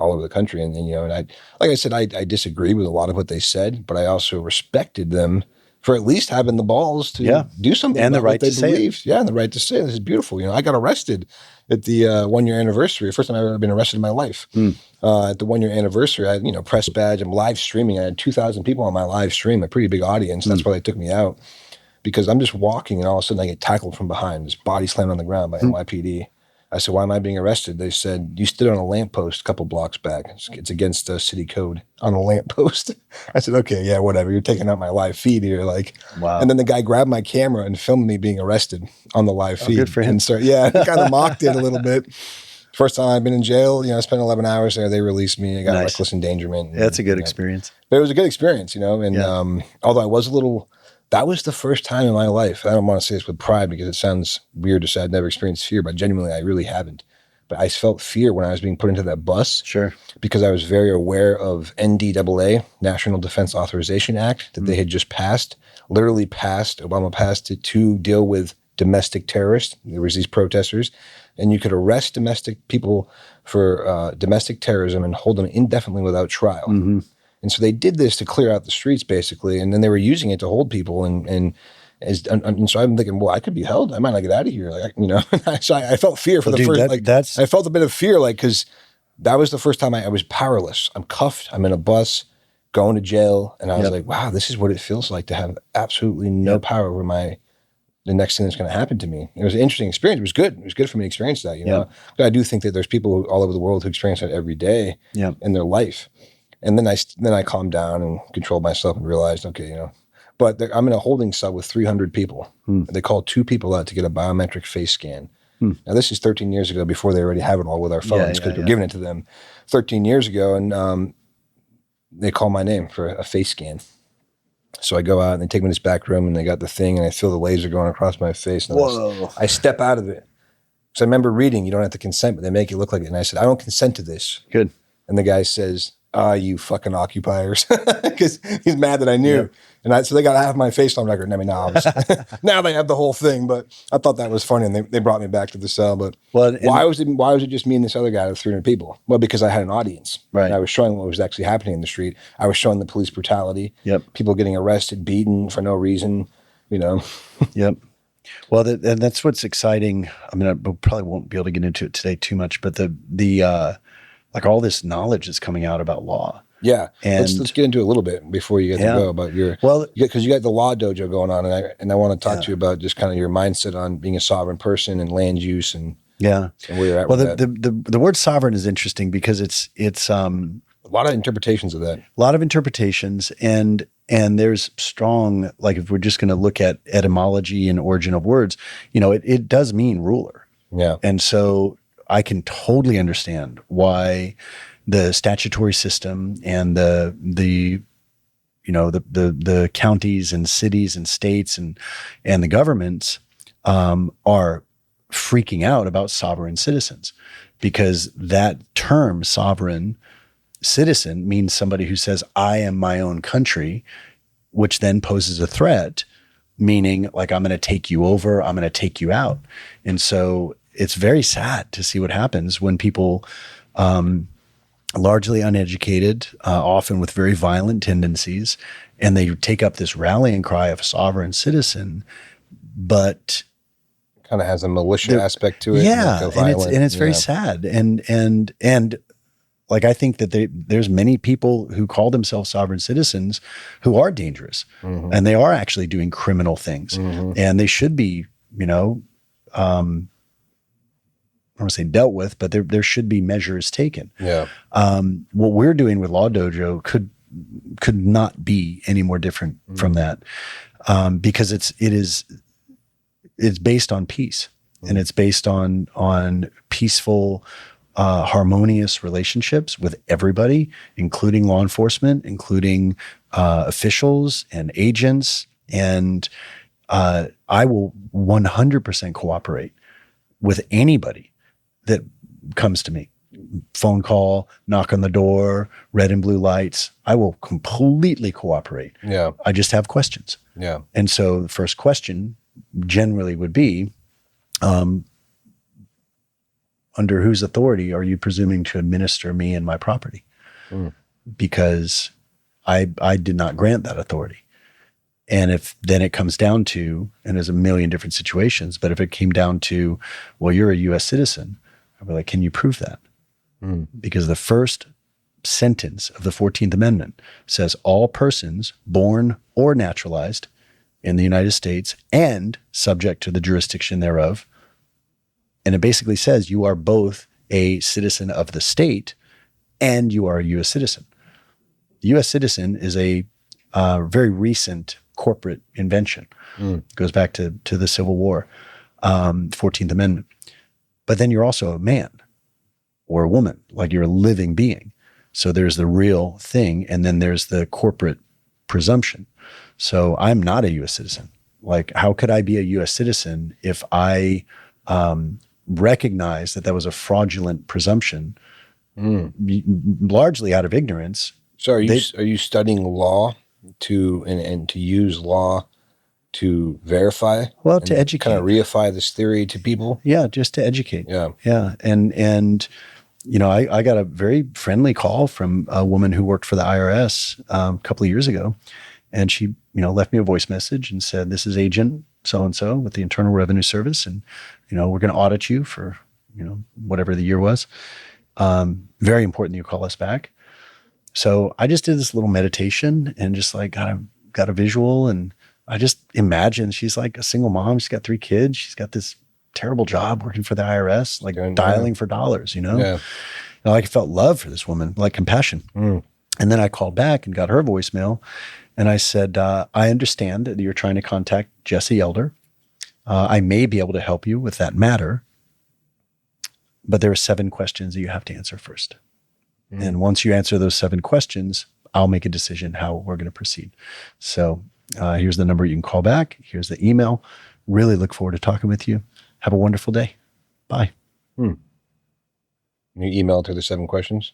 All over the country. And you know, and like I said, I disagree with a lot of what they said, but I also respected them for at least having the balls to do something and about the right what they to say believed. Yeah, and the right to say it. This is beautiful. You know, I got arrested at the 1 year anniversary. First time I've ever been arrested in my life. At the 1 year anniversary, I had, you know, press badge. I'm live streaming. I had 2,000 people on my live stream, a pretty big audience. That's why they took me out, because I'm just walking and all of a sudden I get tackled from behind, this body slammed on the ground by NYPD. I said, why am I being arrested? They said, you stood on a lamppost a couple blocks back. It's against the city code on a lamppost. I said, okay, yeah, whatever. You're taking out my live feed here. Like, wow. And then the guy grabbed my camera and filmed me being arrested on the live feed. Good for him. And so, yeah, kind of mocked it a little bit. First time I've been in jail, you know, I spent 11 hours there. They released me. I got reckless endangerment. Yeah, that's a good experience. But it was a good experience, you know, and although I was a little... That was the first time in my life, I don't want to say this with pride because it sounds weird to say I've never experienced fear, but genuinely I really haven't. But I felt fear when I was being put into that bus. Sure. Because I was very aware of NDAA, National Defense Authorization Act, that they had just passed, literally passed, Obama passed it to deal with domestic terrorists. There was these protesters, and you could arrest domestic people for domestic terrorism and hold them indefinitely without trial. And so they did this to clear out the streets, basically, and then they were using it to hold people. And And so I'm thinking, well, I could be held. I might not get out of here. Like, so I felt fear for Well, the dude, first, I felt a bit of fear, like, because that was the first time I was powerless. I'm cuffed. I'm in a bus going to jail. And I was like, wow, this is what it feels like to have absolutely no power over the next thing that's going to happen to me. It was an interesting experience. It was good. It was good for me to experience that, But I do think that there's people all over the world who experience that every day in their life. And then I calmed down and controlled myself and realized, okay, but I'm in a holding cell with 300 people. They called 2 people out to get a biometric face scan. Now, this is 13 years ago, before they already have it all with our phones, because we're giving it to them 13 years ago. And they call my name for a face scan. So I go out and they take me to this back room and they got the thing and I feel the laser going across my face. And Whoa. I step out of it. So I remember reading, you don't have to consent, but they make it look like it. And I said, I don't consent to this. Good. And the guy says, you fucking occupiers. Because he's mad that I knew. Yep. And so they got half my face on record. I mean, now they have the whole thing, but I thought that was funny. And they brought me back to the cell. But why was it just me and this other guy with 300 people? Well, because I had an audience. Right. And I was showing what was actually happening in the street. I was showing the police brutality. Yep. People getting arrested, beaten for no reason, Yep. Well, and that's what's exciting. I mean, I probably won't be able to get into it today too much, but the like all this knowledge that's coming out about law. Yeah, and let's get into it a little bit before you get to go about because you got the law dojo going on, and I want to talk to you about just kind of your mindset on being a sovereign person and land use and where you're at. Well, with that. The word sovereign is interesting because it's a lot of interpretations of that. A lot of interpretations, and there's strong, like if we're just going to look at etymology and origin of words, it does mean ruler. Yeah, and so I can totally understand why the statutory system and the counties and cities and states and the governments are freaking out about sovereign citizens, because that term sovereign citizen means somebody who says, I am my own country, which then poses a threat, meaning like, I'm going to take you over, I'm going to take you out. And so it's very sad to see what happens when people, largely uneducated, often with very violent tendencies, and they take up this rallying cry of a sovereign citizen, but kind of has a militia aspect to it. Yeah, and it's very sad. And like, I think that there's many people who call themselves sovereign citizens who are dangerous, and they are actually doing criminal things, and they should be, I don't want to say dealt with, but there should be measures taken. Yeah. What we're doing with Law Dojo could not be any more different from that, because it's based on peace, and it's based on peaceful, harmonious relationships with everybody, including law enforcement, including officials and agents, and I will 100% cooperate with anybody that comes to me. Phone call, knock on the door, red and blue lights. I will completely cooperate. Yeah. I just have questions. Yeah. And so the first question generally would be, under whose authority are you presuming to administer me and my property? Because I did not grant that authority. And if then it comes down to, and there's a million different situations, but if it came down to, well, you're a U.S. citizen, I'd be like, can you prove that? Because the first sentence of the 14th Amendment says all persons born or naturalized in the United States and subject to the jurisdiction thereof. And it basically says you are both a citizen of the state and you are a U.S. citizen. The U.S. citizen is a very recent corporate invention. Goes back to the Civil War, 14th Amendment. But then you're also a man or a woman, like you're a living being. So there's the real thing, and then there's the corporate presumption. So I'm not a U.S. citizen. Like, how could I be a U.S. citizen if I recognize that was a fraudulent presumption, largely out of ignorance? So are you studying law to use law to verify? Well, to educate. Kind of reify this theory to people? Yeah, just to educate. Yeah. Yeah. And I got a very friendly call from a woman who worked for the IRS a couple of years ago. And she, left me a voice message and said, "This is Agent so-and-so with the Internal Revenue Service. And, we're going to audit you for, whatever the year was. Very important that you call us back." So I just did this little meditation and just like got a visual, and I just imagined she's like a single mom. She's got 3 kids. She's got this terrible job working for the IRS, like dialing for dollars, Yeah. And I felt love for this woman, like compassion. And then I called back and got her voicemail, and I said, "I understand that you're trying to contact Jesse Elder. I may be able to help you with that matter, but there are 7 questions that you have to answer first. And once you answer those 7 questions, I'll make a decision how we're going to proceed. So here's the number you can call back. Here's the email. Really look forward to talking with you. Have a wonderful day. Bye." You emailed her the 7 questions?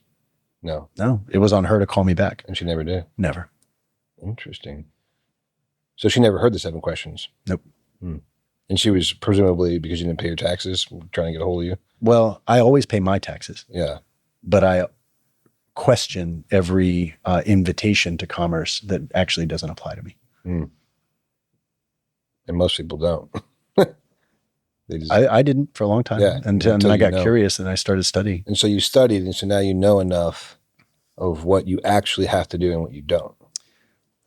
No. No, it was on her to call me back. And she never did? Never. Interesting. So she never heard the 7 questions? Nope. And she was presumably, because you didn't pay your taxes, trying to get a hold of you? Well, I always pay my taxes. Yeah. But I question every invitation to commerce that actually doesn't apply to me. And most people don't. They just, I didn't for a long time. Yeah, and then I got know. curious and I started studying. And so you studied, and so now you know enough of what you actually have to do and what you don't.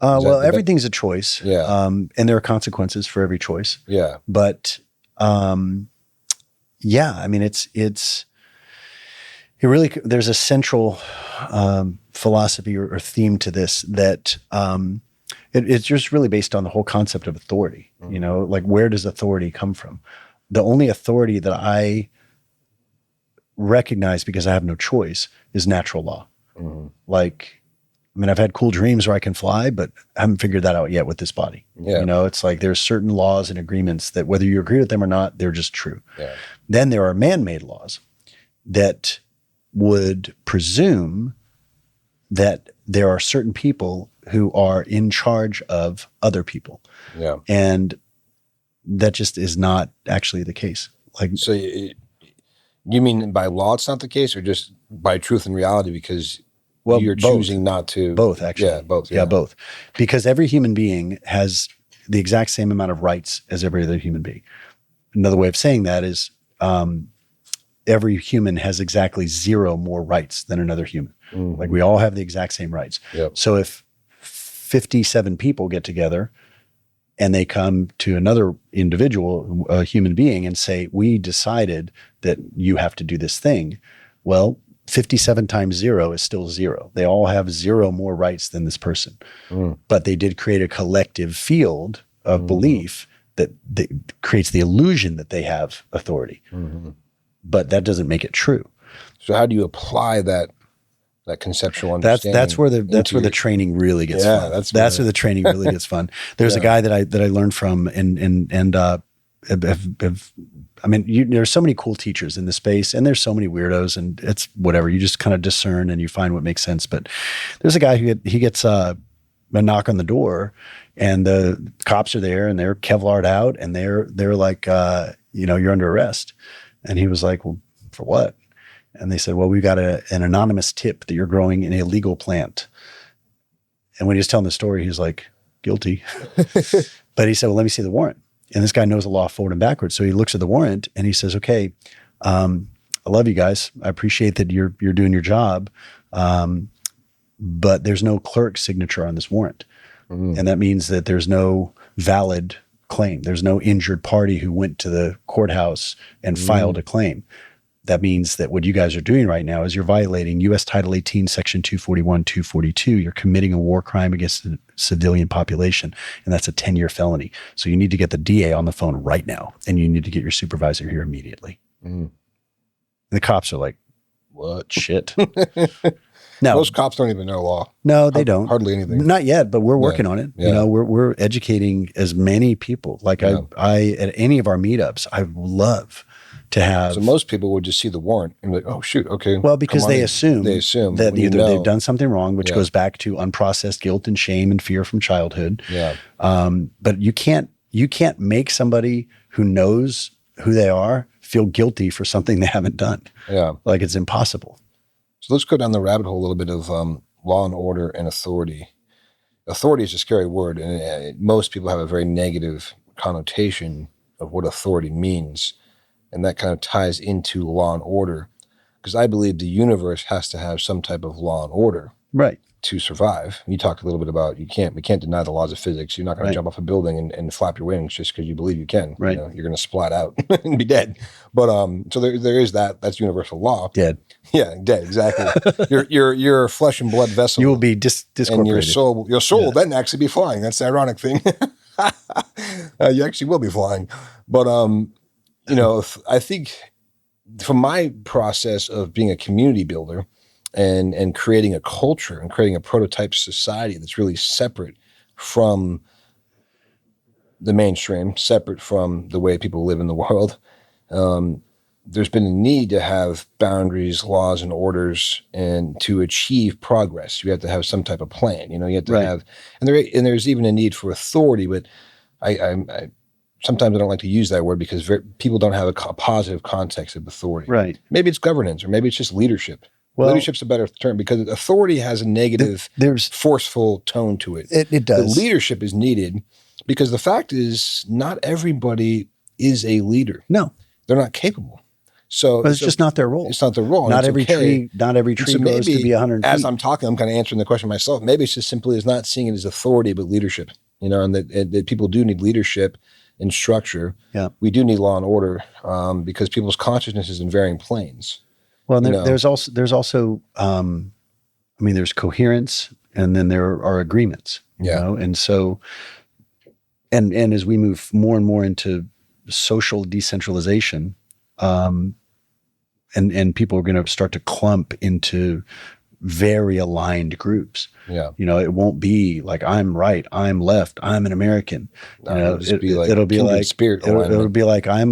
Well, everything's a choice. Yeah. And there are consequences for every choice. Yeah. But yeah, I mean, it really, there's a central philosophy or theme to this that it's just really based on the whole concept of authority. Like, where does authority come from? The only authority that I recognize, because I have no choice, is natural law. Like, I mean, I've had cool dreams where I can fly, but I haven't figured that out yet with this body. Yeah. It's like there's certain laws and agreements that whether you agree with them or not, they're just true. Yeah. Then there are man-made laws that would presume that there are certain people who are in charge of other people. Yeah. And that just is not actually the case. Like, So you mean by law it's not the case, or just by truth and reality, because you're both. choosing not to? Both, actually. Yeah, both. Yeah, both. Because every human being has the exact same amount of rights as every other human being. Another way of saying that is every human has exactly 0 more rights than another human. Like, we all have the exact same rights. Yep. So if 57 people get together and they come to another individual, a human being, and say, "We decided that you have to do this thing." Well, 57 times 0 is still 0. They all have 0 more rights than this person. But they did create a collective field of belief that creates the illusion that they have authority. But that doesn't make it true. So how do you apply that conceptual understanding? That's where the training really gets fun. That's where the training really gets fun. There's a guy that I learned from, and I mean, there's so many cool teachers in this space, and there's so many weirdos, and it's whatever. You just kind of discern and you find what makes sense. But there's a guy he gets a knock on the door, and the cops are there, and they're Kevlar'd out, and they're like, "You're under arrest." And he was like, "Well, for what?" And they said, "Well, we've got an anonymous tip that you're growing an illegal plant." And when he was telling the story, he was like, "Guilty." But he said, "Well, let me see the warrant." And this guy knows the law forward and backwards. So he looks at the warrant and he says, "Okay, I love you guys. I appreciate that you're doing your job. But there's no clerk's signature on this warrant." And that means that there's no valid claim. There's no injured party who went to the courthouse and filed a claim. That means that what you guys are doing right now is you're violating U.S. Title 18, Section 241, 242. You're committing a war crime against the civilian population, and that's a 10-year felony. So you need to get the DA on the phone right now, and you need to get your supervisor here immediately." And the cops are like, "What? Shit." No, most cops don't even know law. No, they don't. Hardly anything. Not yet, but we're working on it. Yeah. We're educating as many people. Like I at any of our meetups, I love to have. So most people would just see the warrant and be like, "Oh shoot, okay." Well, because they assume that either they've done something wrong, which goes back to unprocessed guilt and shame and fear from childhood. Yeah. But you can't make somebody who knows who they are feel guilty for something they haven't done. Yeah. Like, it's impossible. So let's go down the rabbit hole a little bit of law and order and authority. authority is a scary word, and most people have a very negative connotation of what authority means. And that kind of ties into law and order, because I believe the universe has to have some type of law and order Right. to survive. You talked a little bit about we can't deny the laws of physics. You're not going to jump off a building and flap your wings just because you believe you can. Right. You know, you're going to splat out and be dead. But so there is that. That's universal law. Dead. Yeah, dead. Exactly. You're a flesh and blood vessel. You will be discorporated. And your soul will then actually be flying. That's the ironic thing. You actually will be flying. But you know, I think from my process of being a community builder and creating a culture and creating a prototype society that's really separate from the mainstream, separate from the way people live in the world, there's been a need to have boundaries, laws, and orders, and to achieve progress, you have to have some type of plan. You know, you have to have, and there's even a need for authority. But I sometimes I don't like to use that word because people don't have a positive context of authority. Right. Maybe it's governance, or maybe it's just leadership. Well, leadership's a better term because authority has a negative, forceful tone to it. It does. The leadership is needed because the fact is not everybody is a leader. No. They're not capable. So but it's just not their role. It's not their role. Not every tree grows to be 100 feet. As I'm talking, I'm kind of answering the question myself. Maybe it's just simply as not seeing it as authority, but leadership, you know, and that people do need leadership and structure. Yeah. We do need law and order because people's consciousness is in varying planes. Well, there's also I mean, there's coherence and then there are agreements, you know? And so, and as we move more and more into social decentralization, and people are going to start to clump into very aligned groups. Yeah. You know, it won't be like I'm right, I'm left, I'm an American. No, you know, it'll be like spirit. It'll be like I'm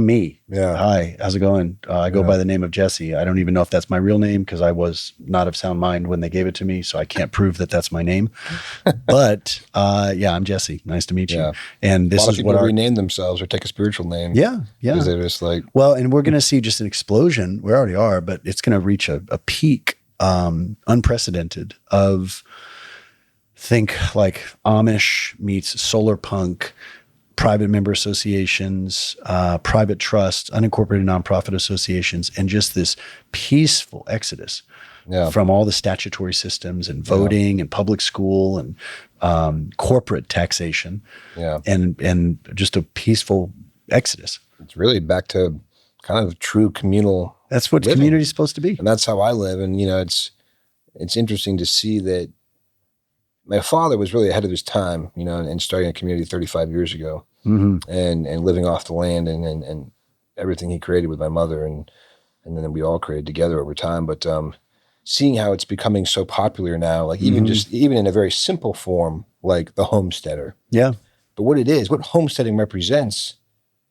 me. Yeah. Hi, how's it going? I go by the name of Jesse. I don't even know if that's my real name because I was not of sound mind when they gave it to me, so I can't prove that that's my name. But yeah, I'm Jesse. Nice to meet you. And this is what rename themselves or take a spiritual name. Yeah, yeah. Because they're just like and we're going to see just an explosion. We already are, but it's going to reach a peak, unprecedented of think like Amish meets solar punk. Private member associations, private trusts, unincorporated nonprofit associations, and just this peaceful exodus from all the statutory systems and voting and public school and corporate taxation, and just a peaceful exodus. It's really back to kind of true communal. That's what community is supposed to be, and that's how I live. And you know, it's interesting to see that my father was really ahead of his time, you know, and starting a community 35 years ago. Mm-hmm. and living off the land and everything he created with my mother and then we all created together over time. But seeing how it's becoming so popular now, like even in a very simple form, like the homesteader. Yeah. But what homesteading represents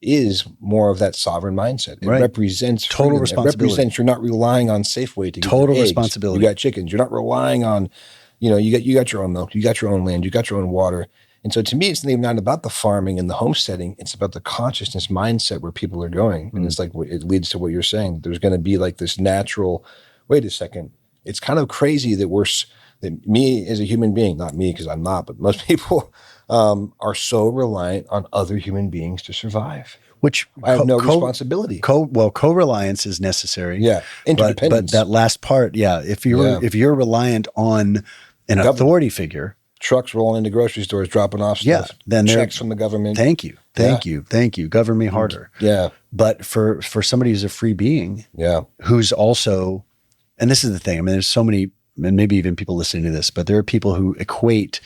is more of that sovereign mindset. It represents total responsibility. It represents you're not relying on Safeway to get total your eggs. Responsibility. You got chickens. You're not relying on, you know, you got your own milk, you got your own land, you got your own water. And so to me, it's not about the farming and the homesteading. It's about the consciousness mindset where people are going. And it's like, it leads to what you're saying. There's going to be like this natural, wait a second. It's kind of crazy that me as a human being, not me because I'm not, but most people are so reliant on other human beings to survive. Which I have no responsibility. Co-reliance is necessary. Yeah. Interdependence. But that last part, if you're reliant on an authority figure, trucks rolling into grocery stores, dropping off stuff. Then checks from the government. Thank you. Govern me harder. Yeah. But for somebody who's a free being, who's also, and this is the thing. I mean, there's so many, and maybe even people listening to this, but there are people who equate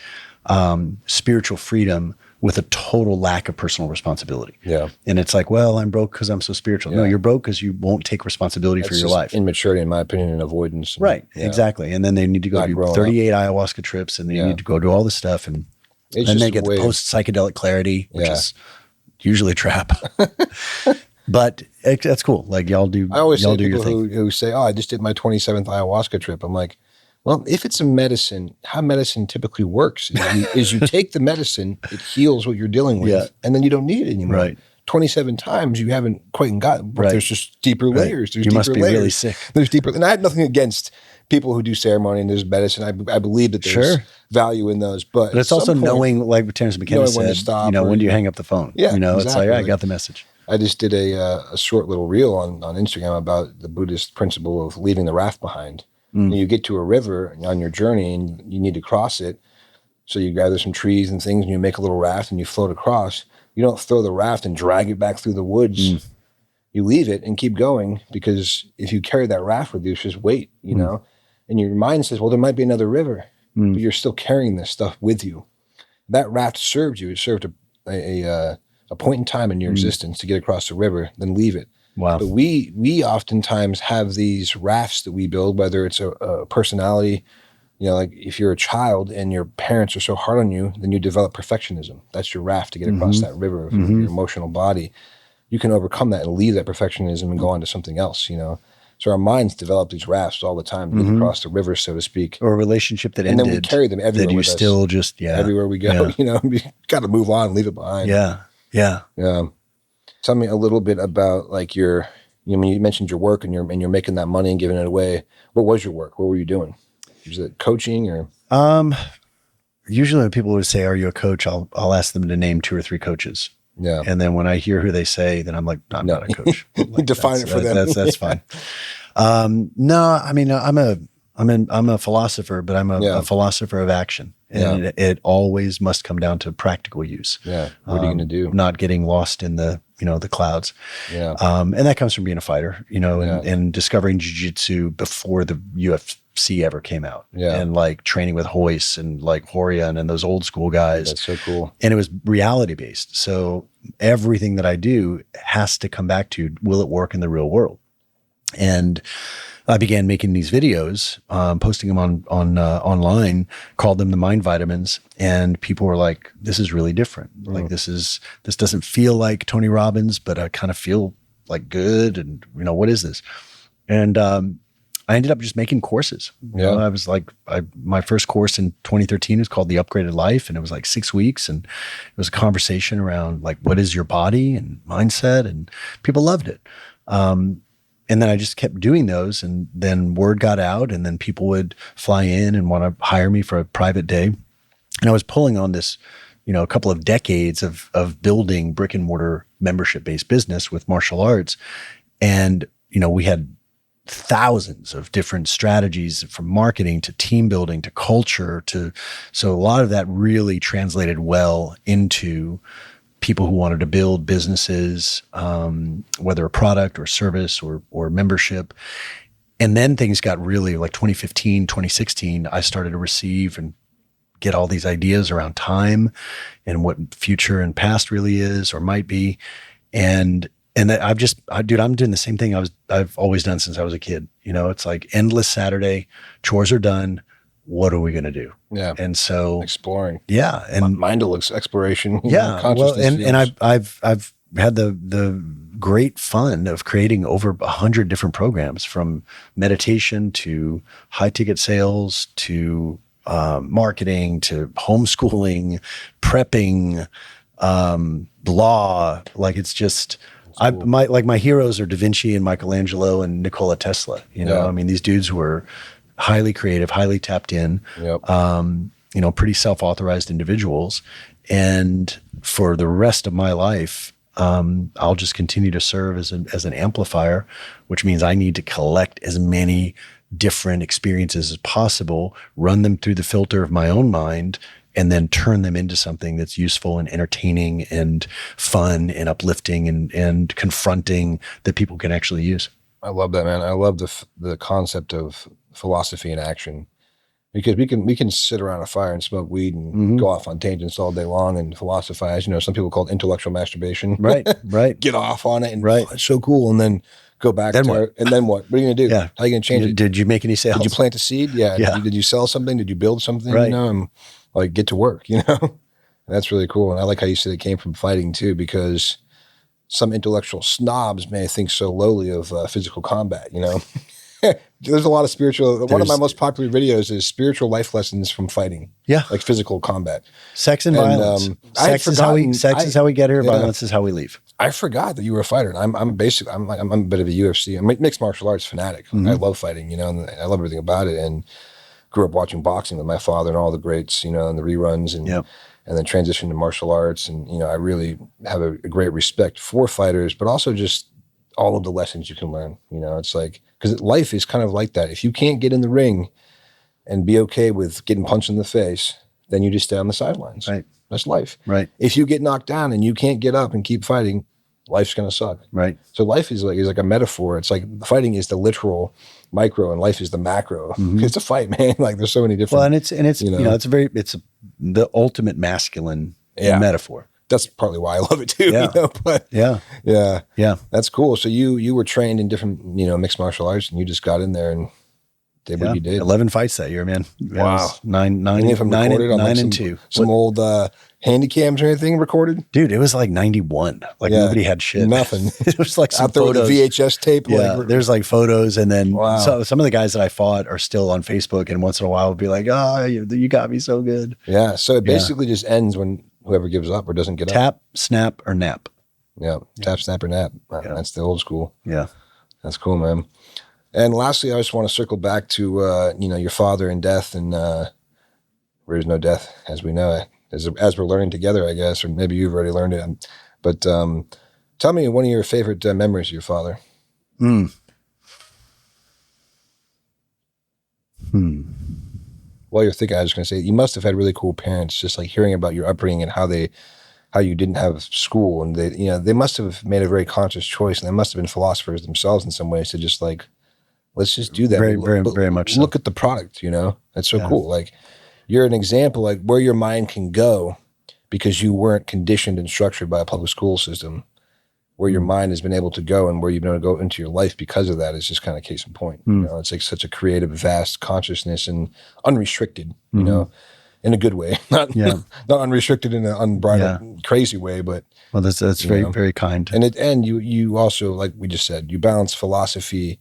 spiritual freedom with a total lack of personal responsibility. Yeah. And it's like, well, I'm broke because I'm so spiritual. No, you're broke because you won't take responsibility for your life. Immaturity, in my opinion, and avoidance. Right. Exactly. And then they need to go do 38 ayahuasca trips and they need to go do all this stuff. And then they get the post-psychedelic clarity, which is usually a trap. But that's cool. Like y'all do I always y'all say do people your thing. who say, I just did my 27th ayahuasca trip. I'm like, well, if it's a medicine, how medicine typically works is you take the medicine, it heals what you're dealing with, and then you don't need it anymore. Right. 27 times you haven't quite gotten, but there's just deeper layers. There's you deeper must be layers. really sick. There's deeper, and I have nothing against people who do ceremony and there's medicine. I believe that there's value in those, but it's also knowing, like Terrence McKenna said, when to stop, when do you hang up the phone? Yeah, it's like, I got the message. I just did a short little reel on Instagram about the Buddhist principle of leaving the raft behind. And you get to a river on your journey and you need to cross it. So you gather some trees and things and you make a little raft and you float across. You don't throw the raft and drag it back through the woods. You leave it and keep going, because if you carry that raft with you, it's just weight, you know? And your mind says, well, there might be another river, but you're still carrying this stuff with you. That raft served you. It served a point in time in your existence to get across the river, then leave it. Wow. But we oftentimes have these rafts that we build, whether it's a personality, like if you're a child and your parents are so hard on you, then you develop perfectionism. That's your raft to get across that river of your emotional body. You can overcome that and leave that perfectionism and go on to something else, So our minds develop these rafts all the time to get across the river, so to speak. Or a relationship that ended. And then we carry them everywhere that you with us. still just, everywhere we go, we got to move on and leave it behind. Yeah. Tell me a little bit about like you mentioned your work and you're making that money and giving it away. What was your work? What were you doing? Was it coaching or? Usually when people would say, are you a coach? I'll ask them to name 2 or 3 coaches. Yeah. And then when I hear who they say, then I'm like, I'm not a coach. Like, define it for them. That's fine. No, I mean, I'm a philosopher, but I'm a philosopher of action. And it always must come down to practical use. Yeah. What are you going to do? Not getting lost in the clouds. Yeah. And that comes from being a fighter, and discovering jiu-jitsu before the UFC ever came out. Yeah. And like training with Hoist and like Horian and those old school guys. That's so cool. And it was reality based. So everything that I do has to come back to, will it work in the real world? And I began making these videos, posting them on online, called them the Mind Vitamins, and people were like, "This is really different. Like this doesn't feel like Tony Robbins, but I kind of feel like good. And what is this?" And I ended up just making courses. I was like, my first course in 2013 was called The Upgraded Life, and it was like 6 weeks, and it was a conversation around like, what is your body and mindset, and people loved it. And then I just kept doing those, and then word got out, and then people would fly in and want to hire me for a private day. And I was pulling on this, a couple of decades of building brick and mortar membership-based business with martial arts. And, we had thousands of different strategies, from marketing to team building to culture so a lot of that really translated well into people who wanted to build businesses, whether a product or service or membership. And then things got really, like 2015, 2016, I started to receive and get all these ideas around time and what future and past really is or might be. And I'm doing the same thing I've always done since I was a kid. It's like endless Saturday, chores are done. What are we going to do? Yeah. And so exploring. Yeah. And mindful exploration. Yeah. Well, and I've had the great fun of creating over 100 different programs, from meditation to high ticket sales to marketing to homeschooling, prepping, law. Like it's just, cool. My heroes are Da Vinci and Michelangelo and Nikola Tesla. I mean, these dudes were highly creative, highly tapped in, pretty self-authorized individuals. And for the rest of my life, I'll just continue to serve as an amplifier, which means I need to collect as many different experiences as possible, run them through the filter of my own mind, and then turn them into something that's useful and entertaining and fun and uplifting and confronting that people can actually use. I love that, man. I love the concept of philosophy in action, because we can sit around a fire and smoke weed and go off on tangents all day long and philosophize. Some people call it intellectual masturbation. Right. Get off on it and it's so cool, and then go back. And then what? What are you going to do? Yeah. How are you going to change it? Did you make any sales? Did you plant a seed? Yeah. Did you sell something? Did you build something? Right. And like get to work. That's really cool. And I like how you said it came from fighting too, because some intellectual snobs may think so lowly of physical combat. There's a lot of spiritual. One of my most popular videos is spiritual life lessons from fighting. Yeah, like physical combat, sex and violence. Sex is how we get here. Violence is how we leave. I forgot that you were a fighter. And I'm a bit of a UFC, I'm a mixed martial arts fanatic. Mm-hmm. I love fighting, and I love everything about it. And grew up watching boxing with my father and all the greats, and the reruns, and then transitioned to martial arts. And, I really have a great respect for fighters, but also just all of the lessons you can learn. It's like, because life is kind of like that. If you can't get in the ring and be okay with getting punched in the face, then you just stay on the sidelines. Right. That's life. Right. If you get knocked down and you can't get up and keep fighting, life's going to suck. Right. So life is like a metaphor. It's like fighting is the literal micro and life is the macro. Mm-hmm. It's a fight, man. Like there's so many different. Well, and it's it's the ultimate masculine metaphor. That's partly why I love it too. Yeah. But yeah, that's cool. So you were trained in different mixed martial arts, and you just got in there and did what you did. 11 fights that year, man. Wow. Nine and 2. Some old handy cams or anything recorded? Dude, it was like 91. Like nobody had shit. Nothing. It was like some out there photos. With the VHS tape. Yeah, there's like photos, and then some of the guys that I fought are still on Facebook, and once in a while will be like, "Oh, you got me so good." Yeah. So it basically just ends when whoever gives up or doesn't get up. Tap, snap, or nap. Yeah. Tap, snap, or nap. That's the old school. Yeah. That's cool, man. And lastly, I just want to circle back to, your father and death, and there is no death as we know it, as we're learning together, I guess, or maybe you've already learned it. But tell me one of your favorite memories of your father. While you're thinking, I was going to say, you must have had really cool parents, just like hearing about your upbringing and how you didn't have school, and they must have made a very conscious choice, and they must have been philosophers themselves in some ways to just like, let's just do that. Very much so. Look at the product, That's so cool. Like, you're an example, like, where your mind can go because you weren't conditioned and structured by a public school system. Where your mind has been able to go and where you've been able to go into your life because of that is just kind of case in point. It's like such a creative, vast consciousness and unrestricted, in a good way. Not unrestricted in an unbridled, crazy way, but. Well, that's very, very kind. And you also, like we just said, you balance philosophy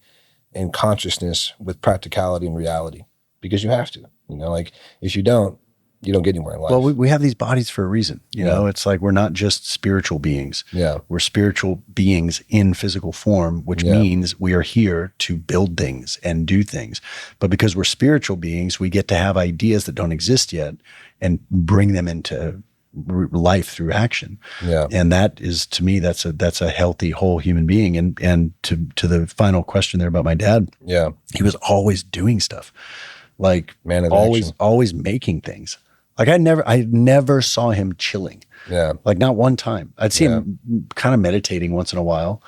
and consciousness with practicality and reality because you have to, like if you don't get anywhere in life. Well, we have these bodies for a reason, it's like, we're not just spiritual beings. Yeah. We're spiritual beings in physical form, which means we are here to build things and do things. But because we're spiritual beings, we get to have ideas that don't exist yet and bring them into life through action. Yeah. And that is, to me, that's a healthy whole human being. And to the final question there about my dad. Yeah. He was always doing stuff, like always making things. Like I never saw him chilling. Yeah. Like not one time. I'd see him kind of meditating once in a while,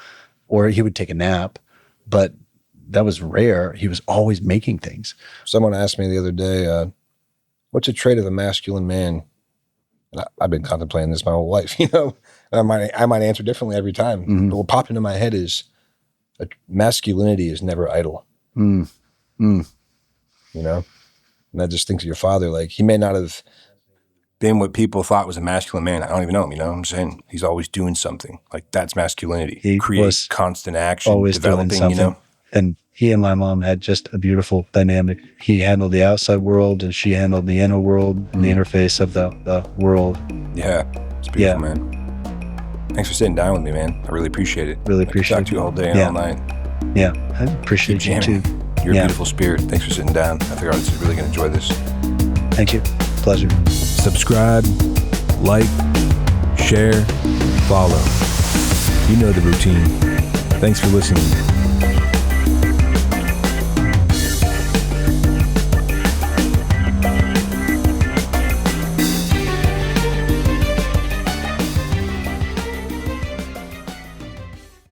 or he would take a nap, but that was rare. He was always making things. Someone asked me the other day, what's a trait of a masculine man? And I've been contemplating this my whole life, I might answer differently every time. Mm-hmm. But what popped into my head is masculinity is never idle. And I just think of your father, like he may not have been what people thought was a masculine man. I don't even know him, I'm saying? He's always doing something. Like that's masculinity. He creates constant action, always developing, doing something. And he and my mom had just a beautiful dynamic. He handled the outside world and she handled the inner world and the interface of the world. Yeah. It's beautiful, man. Thanks for sitting down with me, man. I really appreciate it. Really appreciate it. I could talk to you all day and all night. Yeah. I appreciate you too. You're a beautiful spirit. Thanks for sitting down. I think our audience is really going to enjoy this. Thank you. Pleasure. Subscribe, like, share, follow. You know the routine. Thanks for listening.